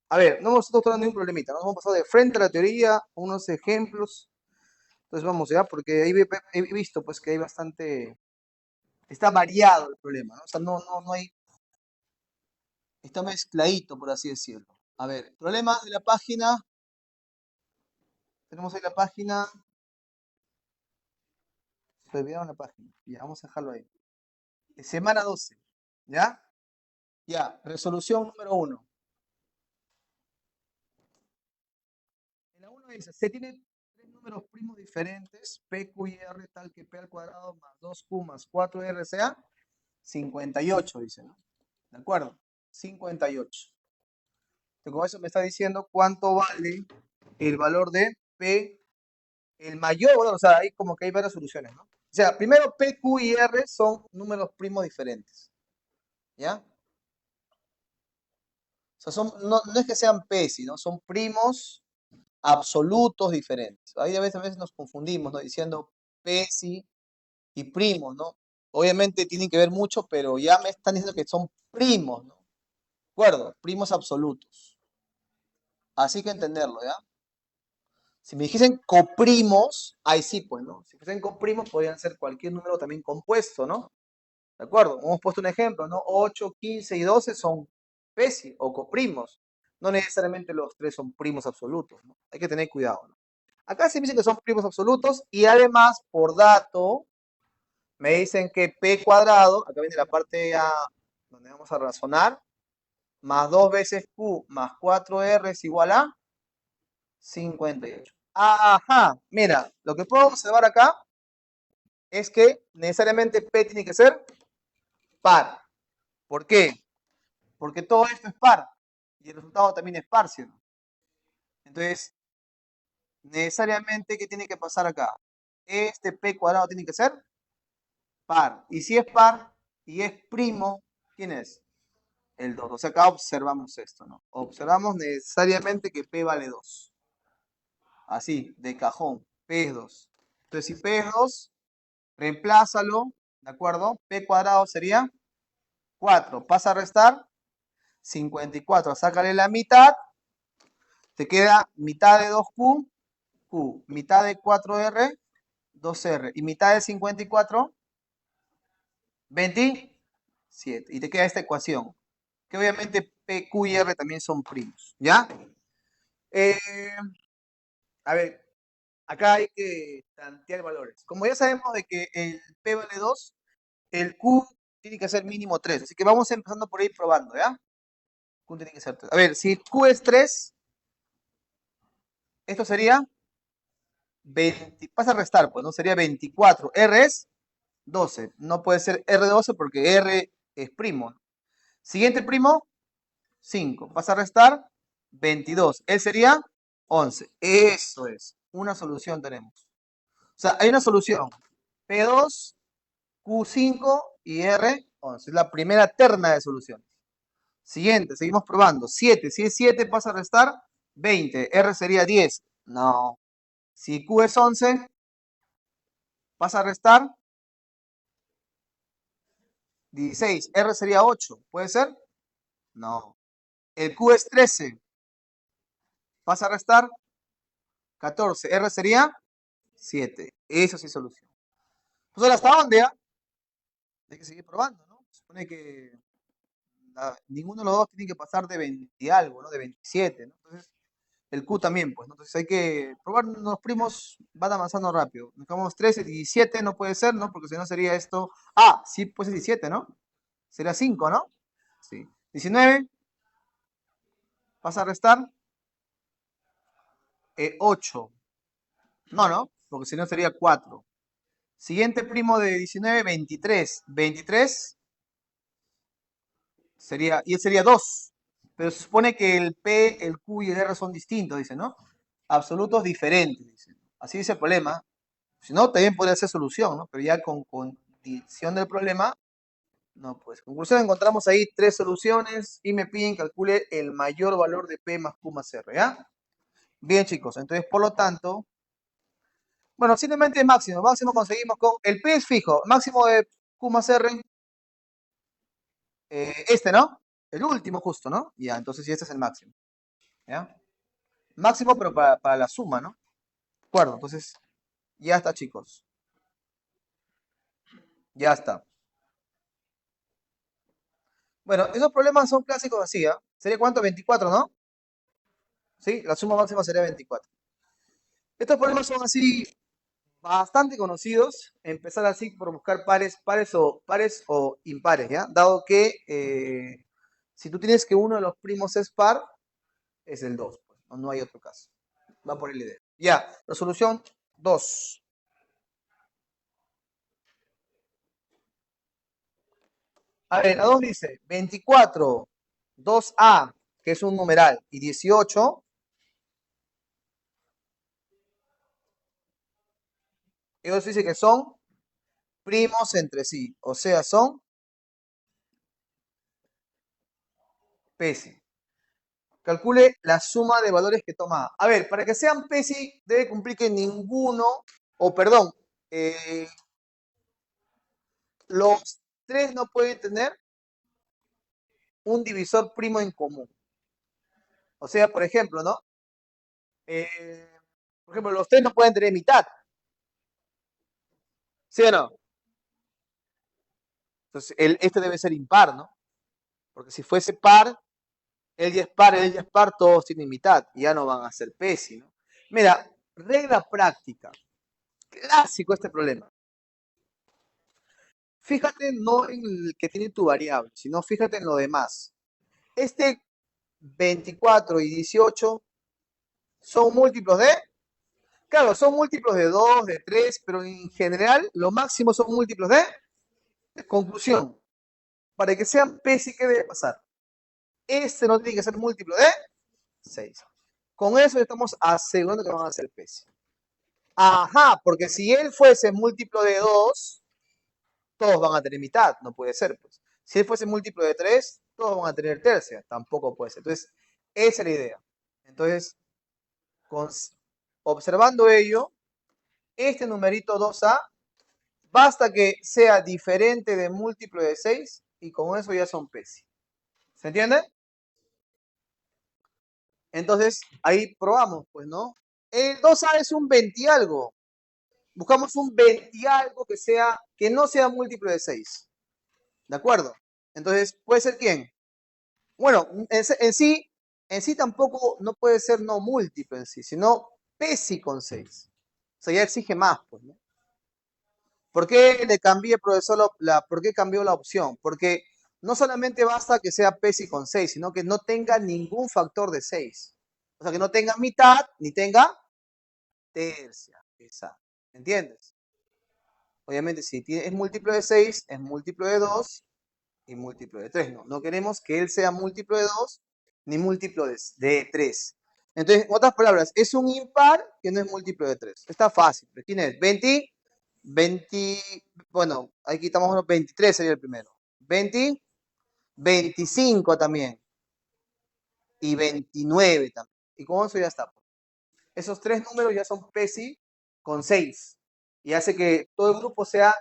[SPEAKER 1] A ver, no hemos tocado ningún problemita, nos hemos pasado de frente a la teoría, unos ejemplos. Entonces vamos, ¿ya? Porque ahí he visto pues que hay bastante, está variado el problema, ¿no? O sea, no hay, está mezcladito, por así decirlo. A ver, problema de la página, tenemos ahí la página, se olvidaron la página, ya, vamos a dejarlo ahí. Semana 12, ¿ya? Ya, resolución número 1. En la 1 dice, se tienen tres números primos diferentes, P, Q y R, tal que P al cuadrado más 2Q más 4R sea 58, dice, ¿no? ¿De acuerdo? 58. Entonces, con eso me está diciendo cuánto vale el valor de P, el mayor, bueno, o sea, hay como que hay varias soluciones, ¿no? O sea, primero P, Q y R son números primos diferentes, ¿ya? O sea, no es que sean P, sino son primos absolutos diferentes. Ahí a veces nos confundimos, ¿no? Diciendo P, sí, y primos, ¿no? Obviamente tienen que ver mucho, pero ya me están diciendo que son primos, ¿no? ¿De acuerdo? Primos absolutos. Así que entenderlo, ¿ya? Si me dijesen coprimos, ahí sí, pues, ¿no? Si fuesen coprimos, podrían ser cualquier número también compuesto, ¿no? ¿De acuerdo? Hemos puesto un ejemplo, ¿no? 8, 15 y 12 son pesi o coprimos. No necesariamente los tres son primos absolutos, ¿no? Hay que tener cuidado, ¿no? Acá se me dicen que son primos absolutos y además, por dato, me dicen que p cuadrado, acá viene la parte A donde vamos a razonar, más 2 veces q más 4r es igual a 58. Ajá, mira, lo que puedo observar acá es que necesariamente P tiene que ser par. ¿Por qué? Porque todo esto es par y el resultado también es par, ¿sí? Entonces, necesariamente, ¿qué tiene que pasar acá? Este P cuadrado tiene que ser par. Y si es par y es primo, ¿quién es? El 2. O sea, acá observamos esto, ¿no? Observamos necesariamente que P vale 2. Así, de cajón, P es 2. Entonces, si P es 2, reemplázalo, ¿de acuerdo? P cuadrado sería 4. Pasa a restar 54. Sácale la mitad. Te queda mitad de 2Q, Q, mitad de 4R, 2R. Y mitad de 54, 27. Y te queda esta ecuación, que obviamente P, Q y R también son primos, ¿ya? Eh, a ver, acá hay que tantear valores. Como ya sabemos de que el P vale 2, el Q tiene que ser mínimo 3. Así que vamos empezando por ahí probando, ¿ya? Q tiene que ser 3. A ver, si Q es 3, esto sería 20, pasa a restar, pues, ¿no? Sería 24. R es 12. No puede ser R12 porque R es primo. Siguiente primo, 5. Pasa a restar, 22. Él sería 11. Eso es. Una solución tenemos. O sea, hay una solución. P2, Q5 y R11. Es la primera terna de soluciones. Siguiente, seguimos probando. 7. Si es 7, pasa a restar, 20. R sería 10. No. Si Q es 11, pasa a restar, 16. R sería 8. ¿Puede ser? No. El Q es 13. Pasa a restar, 14. R sería 7. Eso sí es solución. Pues ahora, ¿hasta dónde ya? Hay que seguir probando, ¿no? Se supone que ninguno de los dos tiene que pasar de 20 y algo, ¿no? De 27, ¿no? Entonces, el Q también, pues, ¿no? Entonces hay que probar, los primos van avanzando rápido. Necesitamos 13, 17, no puede ser, ¿no? Porque si no sería esto. Ah, sí, pues es 17, ¿no? Sería 5, ¿no? Sí. 19, pasa a restar, 8. No, ¿no? Porque si no sería 4. Siguiente primo de 19, 23. 23 sería, y él sería 2. Pero se supone que el P, el Q y el R son distintos, dice, ¿no? Absolutos diferentes, dice. Así dice el problema. Si no, también podría ser solución, ¿no? Pero ya con condición del problema, no, pues. Conclusión, encontramos ahí 3 soluciones y me piden calcule el mayor valor de P más Q más R, ¿ya? Bien, chicos, entonces, por lo tanto, bueno, simplemente máximo. Máximo conseguimos con, el P es fijo, máximo de Q más R, este, ¿no? El último justo, ¿no? Ya, entonces sí, este es el máximo, ¿ya? Máximo, pero para la suma, ¿no? De acuerdo, entonces, ya está, chicos. Ya está. Bueno, esos problemas son clásicos así, ¿ah? ¿Sería cuánto? 24, ¿no? Sí, la suma máxima sería 24. Estos problemas son así bastante conocidos. Empezar así por buscar pares o impares, ¿ya? Dado que si tú tienes que uno de los primos es par, es el 2, pues, no hay otro caso. Va por el idea. Ya, resolución 2. A ver, la 2 dice 24, 2A, que es un numeral, y 18, ellos dicen que son primos entre sí, o sea, son PESI. Calcule la suma de valores que toma A. A ver, para que sean PESI debe cumplir que ninguno, o perdón, eh, los tres no pueden tener un divisor primo en común. O sea, por ejemplo, ¿no? Eh, por ejemplo, los tres no pueden tener mitad. ¿Sí o no? Entonces, este debe ser impar, ¿no? Porque si fuese par, él ya es par, él ya es par, todos tienen mitad. Y ya no van a ser PESI, ¿no? Mira, regla práctica. Clásico este problema. Fíjate no en el que tiene tu variable, sino fíjate en lo demás. Este 24 y 18 son múltiplos de, claro, son múltiplos de 2, de 3, pero en general lo máximo son múltiplos de, conclusión. Para que sean PESI, ¿qué debe pasar? Este no tiene que ser múltiplo de 6. Con eso estamos asegurando que van a ser PESI. Ajá, porque si él fuese múltiplo de 2, todos van a tener mitad, no puede ser, pues. Si él fuese múltiplo de 3, todos van a tener tercia, tampoco puede ser. Entonces, esa es la idea. Entonces, con, observando ello, este numerito 2A, basta que sea diferente de múltiplo de 6 y con eso ya son PESI. ¿Se entiende? Entonces, ahí probamos, pues, ¿no? El 2A es un 20 y algo. buscamos un 20 algo que no sea múltiplo de 6. ¿De acuerdo? Entonces, ¿puede ser quién? Bueno, en sí tampoco no puede ser no múltiplo en sí, sino PESI con 6. O sea, ya exige más, pues, ¿no? ¿Por qué le cambié, profesor, por qué cambió la opción? Porque no solamente basta que sea PESI con 6, sino que no tenga ningún factor de 6. O sea, que no tenga mitad ni tenga tercia. Exacto. ¿Entiendes? Obviamente, si es múltiplo de 6, es múltiplo de 2 y múltiplo de 3. No, no queremos que él sea múltiplo de 2 ni múltiplo de 3. Entonces, en otras palabras, es un impar que no es múltiplo de 3. Está fácil. ¿Quién es? 20, bueno, ahí quitamos los 23 sería el primero. 20, 25 también. Y 29 también. Y con eso ya está. Esos tres números ya son PESI con 6. Y hace que todo el grupo sea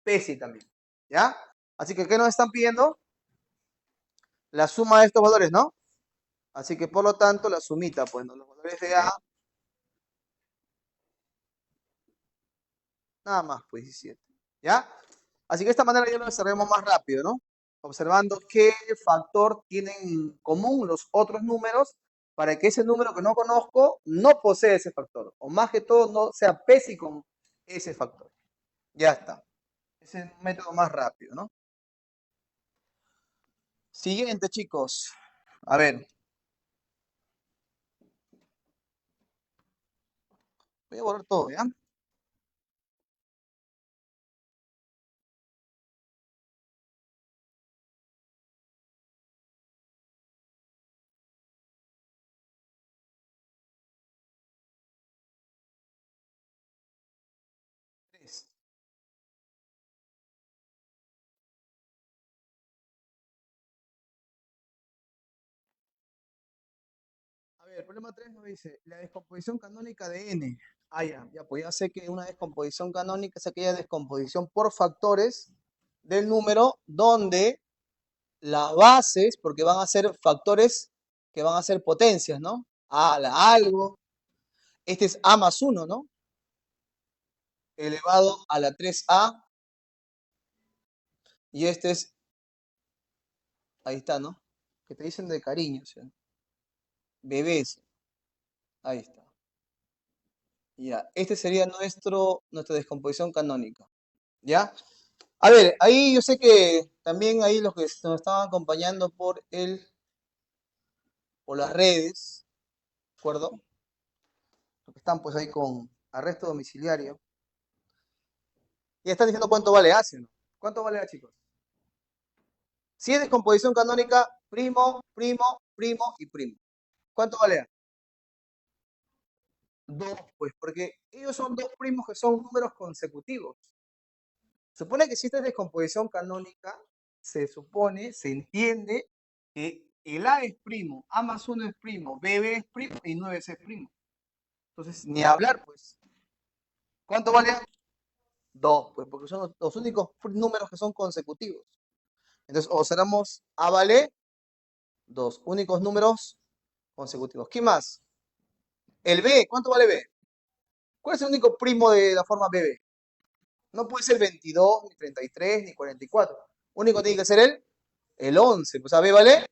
[SPEAKER 1] PESI también. ¿Ya? Así que, ¿qué nos están pidiendo? La suma de estos valores, ¿no? Así que, por lo tanto, la sumita, pues, ¿no? Los valores de A, nada más, pues, 17. ¿Ya? Así que de esta manera ya lo desarrollamos más rápido, ¿no? Observando qué factor tienen en común los otros números para que ese número que no conozco no posea ese factor. O más que todo, no sea PESI con ese factor. Ya está. Ese es el método más rápido, ¿no? Siguiente, chicos. A ver, voy a borrar todo, ¿ya? Tres. A ver, el problema 3 nos dice la descomposición canónica de n. Ah, ya, pues ya sé que una descomposición canónica es aquella descomposición por factores del número donde las bases, porque van a ser factores que van a ser potencias, ¿no? Algo. Este es a más 1, ¿no? Elevado a la 3a. Y este es, ahí está, ¿no? Que te dicen de cariño, ¿sí? Bebés. Ahí está. Ya, este sería nuestra descomposición canónica. ¿Ya? A ver, ahí yo sé que también ahí los que nos estaban acompañando por las redes, ¿de acuerdo? Los que están pues ahí con arresto domiciliario, ya están diciendo cuánto vale A, ¿sí o no? ¿Cuánto vale A, chicos? Si es descomposición canónica, primo, primo, primo y primo. ¿Cuánto vale A? Dos, pues, porque ellos son dos primos que son números consecutivos. Supone que si esta es descomposición canónica, se entiende que el A es primo, A más 1 es primo, BB es primo y 9C es primo. Entonces, ni hablar, pues. ¿Cuánto vale A? 2, pues, porque son los únicos números que son consecutivos. Entonces, observamos A vale 2, únicos números consecutivos. ¿Qué más? El B, ¿cuánto vale B? ¿Cuál es el único primo de la forma BB? No puede ser 22, ni 33, ni 44. Único tiene que ser el 11. Pues a B vale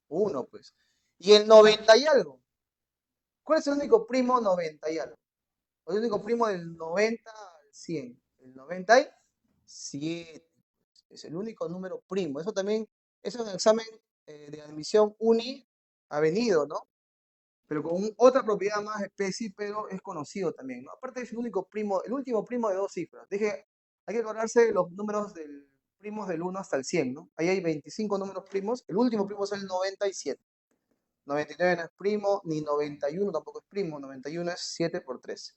[SPEAKER 1] 1, pues. Y el 90 y algo. ¿Cuál es el único primo 90 y algo? El único primo del 90 al 100. El 97. Es el único número primo. Eso también, eso en el examen de admisión uni ha venido, ¿no? Pero con otra propiedad más especie, pero es conocido también, ¿no? Aparte es el único primo, el último primo de dos cifras. Dije, hay que acordarse de los números primos del 1 hasta el 100, ¿no? Ahí hay 25 números primos, el último primo es el 97. 99 no es primo, ni 91 tampoco es primo, 91 es 7 por 13.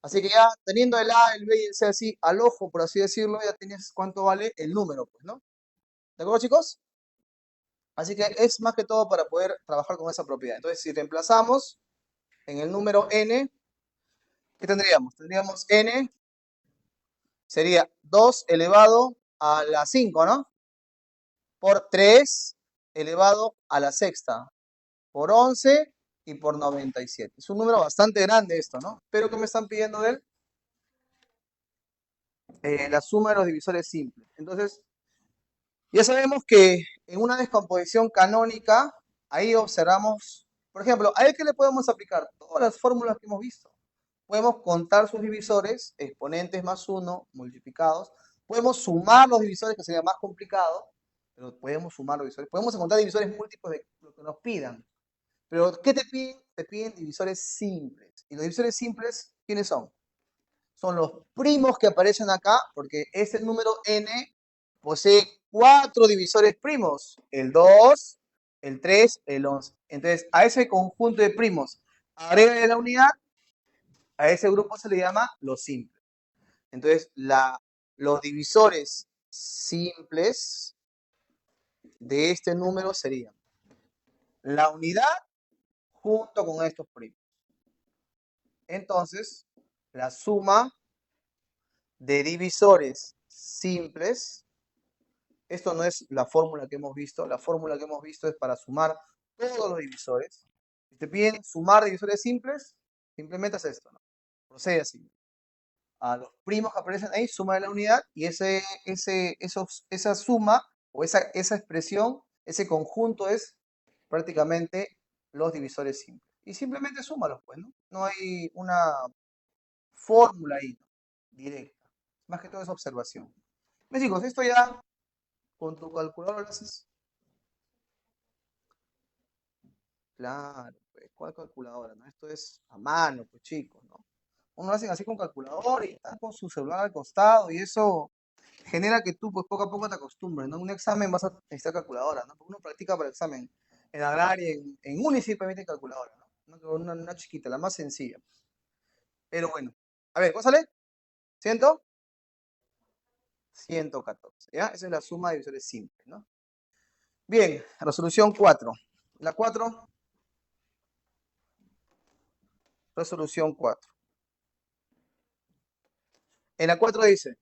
[SPEAKER 1] Así que ya teniendo el A, el B y el C así al ojo, por así decirlo, ya tienes cuánto vale el número, pues, ¿no? ¿De acuerdo, chicos? Así que es más que todo para poder trabajar con esa propiedad. Entonces, si reemplazamos en el número n, ¿qué tendríamos? Tendríamos n, sería 2 elevado a la 5, ¿no? Por 3 elevado a la sexta, por 11 y por 97. Es un número bastante grande esto, ¿no? Pero ¿qué me están pidiendo de él? la suma de los divisores simples. Entonces, ya sabemos que en una descomposición canónica, ahí observamos, por ejemplo, ¿a él qué le podemos aplicar? Todas las fórmulas que hemos visto. Podemos contar sus divisores, exponentes más uno, multiplicados. Podemos sumar los divisores, que sería más complicado, pero podemos sumar los divisores. Podemos encontrar divisores múltiplos de lo que nos pidan. Pero, ¿qué te piden? Te piden divisores simples. ¿Y los divisores simples quiénes son? Son los primos que aparecen acá, porque este número n posee 4 divisores primos, el 2, el 3, el 11. Entonces, a ese conjunto de primos, agrega la unidad, a ese grupo se le llama los simples. Entonces, los divisores simples de este número serían la unidad junto con estos primos. Entonces, la suma de divisores simples, esto no es la fórmula que hemos visto, la fórmula que hemos visto es para sumar todos los divisores. Si te piden sumar divisores simples, simplemente haces esto, ¿no? Procede así. A los primos que aparecen ahí, suma de la unidad y esa suma o esa expresión, ese conjunto es prácticamente los divisores simples. Y simplemente súmalos, pues, ¿no? No hay una fórmula ahí, ¿no? Directa. Más que todo es observación. Mis chicos, esto ya con tu calculadora lo haces. Claro, pues, ¿cuál calculadora? ¿No? Esto es a mano, pues chicos, ¿no? Uno lo hacen así con calculadora y están con su celular al costado y eso genera que tú pues poco a poco te acostumbres, ¿no? En un examen vas a necesitar calculadora, ¿no? Porque uno practica para el examen. En agraria, en Uni sí permiten calculadora, ¿no? Una chiquita, la más sencilla. Pero bueno. A ver, ¿cuál sale? ¿100? 114, ¿ya? Esa es la suma de divisores simples, ¿no? Bien, resolución 4. La 4, resolución 4. En la 4 dice,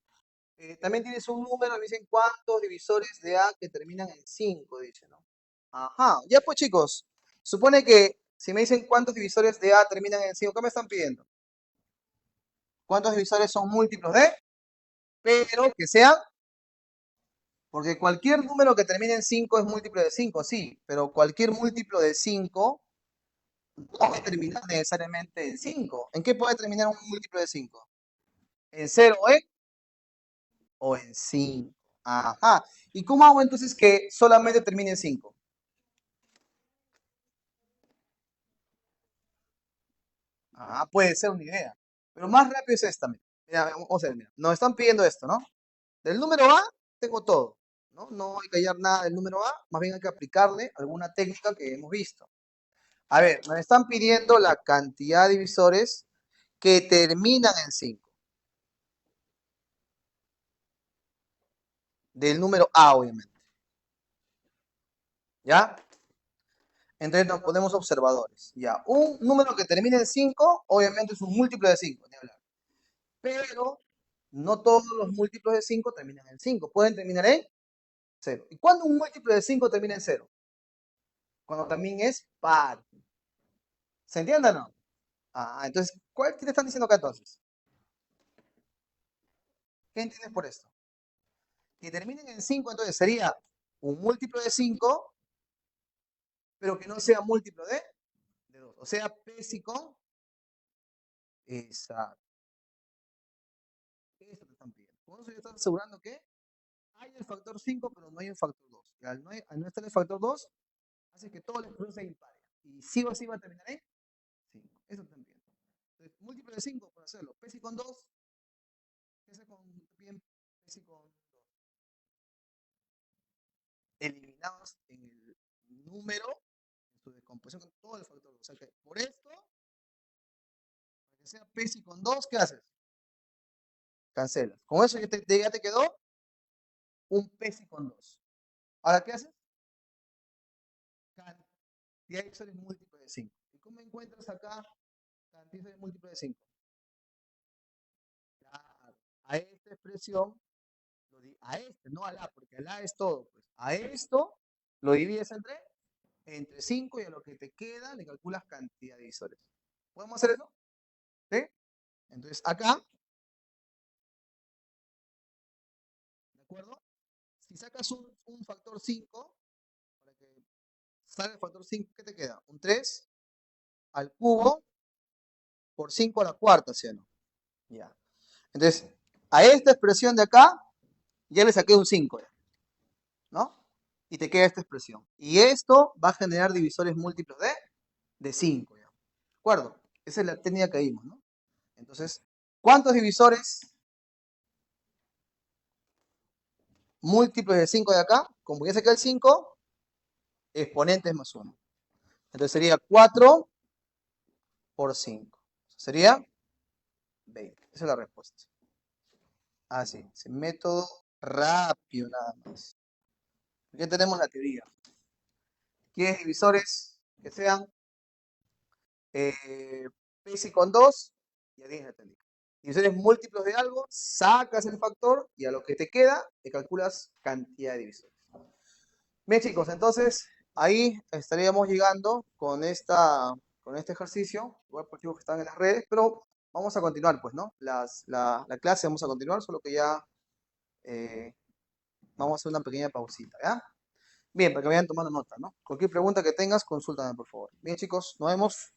[SPEAKER 1] también tienes un número, me dicen cuántos divisores de A que terminan en 5, dice, ¿no? Ajá, ya pues chicos, supone que si me dicen cuántos divisores de A terminan en 5, ¿qué me están pidiendo? ¿Cuántos divisores son múltiplos de? Pero que sean, porque cualquier número que termine en 5 es múltiplo de 5, sí, pero cualquier múltiplo de 5 no puede terminar necesariamente en 5. ¿En qué puede terminar un múltiplo de 5? ¿En 0 o en 5? Ajá. ¿Y cómo hago entonces que solamente termine en 5? Ah, puede ser una idea. Pero más rápido es esta. Mira, vamos a ver, mira. Nos están pidiendo esto, ¿no? Del número A tengo todo, ¿no? No hay que hallar nada del número A, más bien hay que aplicarle alguna técnica que hemos visto. A ver, nos están pidiendo la cantidad de divisores que terminan en 5. Del número A, obviamente. ¿Ya? Entonces nos ponemos observadores. Ya, un número que termine en 5, obviamente es un múltiplo de 5, ni hablar. Pero no todos los múltiplos de 5 terminan en 5. Pueden terminar en 0. ¿Y cuándo un múltiplo de 5 termina en 0? Cuando también es par. ¿Se entiende o no? Ah, entonces, ¿qué te están diciendo acá entonces? ¿Qué entiendes por esto? Que terminen en 5, entonces sería un múltiplo de 5, pero que no sea múltiplo de 2. O sea, P si con. Exacto. Esto te están pidiendo. Con eso ya estás asegurando que hay el factor 5, pero no hay el factor 2. Y al no estar el factor 2, hace que todos los expresiones sean impares. Y sí o sí va a terminar en 5. Eso te están pidiendo. Entonces, múltiplo de 5, por hacerlo. P si con 2, ¿qué hace con bien P si con 2? Eliminados en el número, en su descomposición con todo el factor 2. O sea que por esto, para que sea P si con 2, ¿qué haces? Cancelas. Con eso ya te quedó un P si con 2. Ahora, ¿qué haces? Cantidad de divisores múltiplos de 5. ¿Y cómo encuentras acá cantidad de múltiplos de 5? Claro, a esta expresión, a este, no a la, porque el A es todo. Pues. A esto lo divides entre 5 y a lo que te queda le calculas cantidad de divisores. ¿Podemos hacer eso? ¿Sí? Entonces acá acuerdo? Si sacas un factor 5, para que salga el factor 5, ¿qué te queda? Un 3 al cubo por 5 a la cuarta, ¿sí o no? Ya. Entonces, a esta expresión de acá, ya le saqué un 5, ¿no? Y te queda esta expresión. Y esto va a generar divisores múltiplos de 5, ¿ya? ¿De acuerdo? Esa es la técnica que vimos, ¿no? Entonces, ¿cuántos divisores múltiplos de 5 de acá? Como ya saqué el 5, exponentes más 1. Entonces sería 4 por 5. Sería 20. Esa es la respuesta. Así, ese método rápido nada más. Aquí tenemos la teoría. ¿Quieres divisores que sean PC con 2? Ya tienes la técnica. Divisores múltiplos de algo, sacas el factor y a lo que te queda, te calculas cantidad de divisores. Bien, chicos, entonces ahí estaríamos llegando con este ejercicio, igual por chicos que están en las redes, pero vamos a continuar, pues, ¿no? La clase vamos a continuar, solo que ya eh, vamos a hacer una pequeña pausita, ¿ya? Bien, para que vayan tomando nota, ¿no? Cualquier pregunta que tengas, consúltame, por favor. Bien, chicos, nos vemos.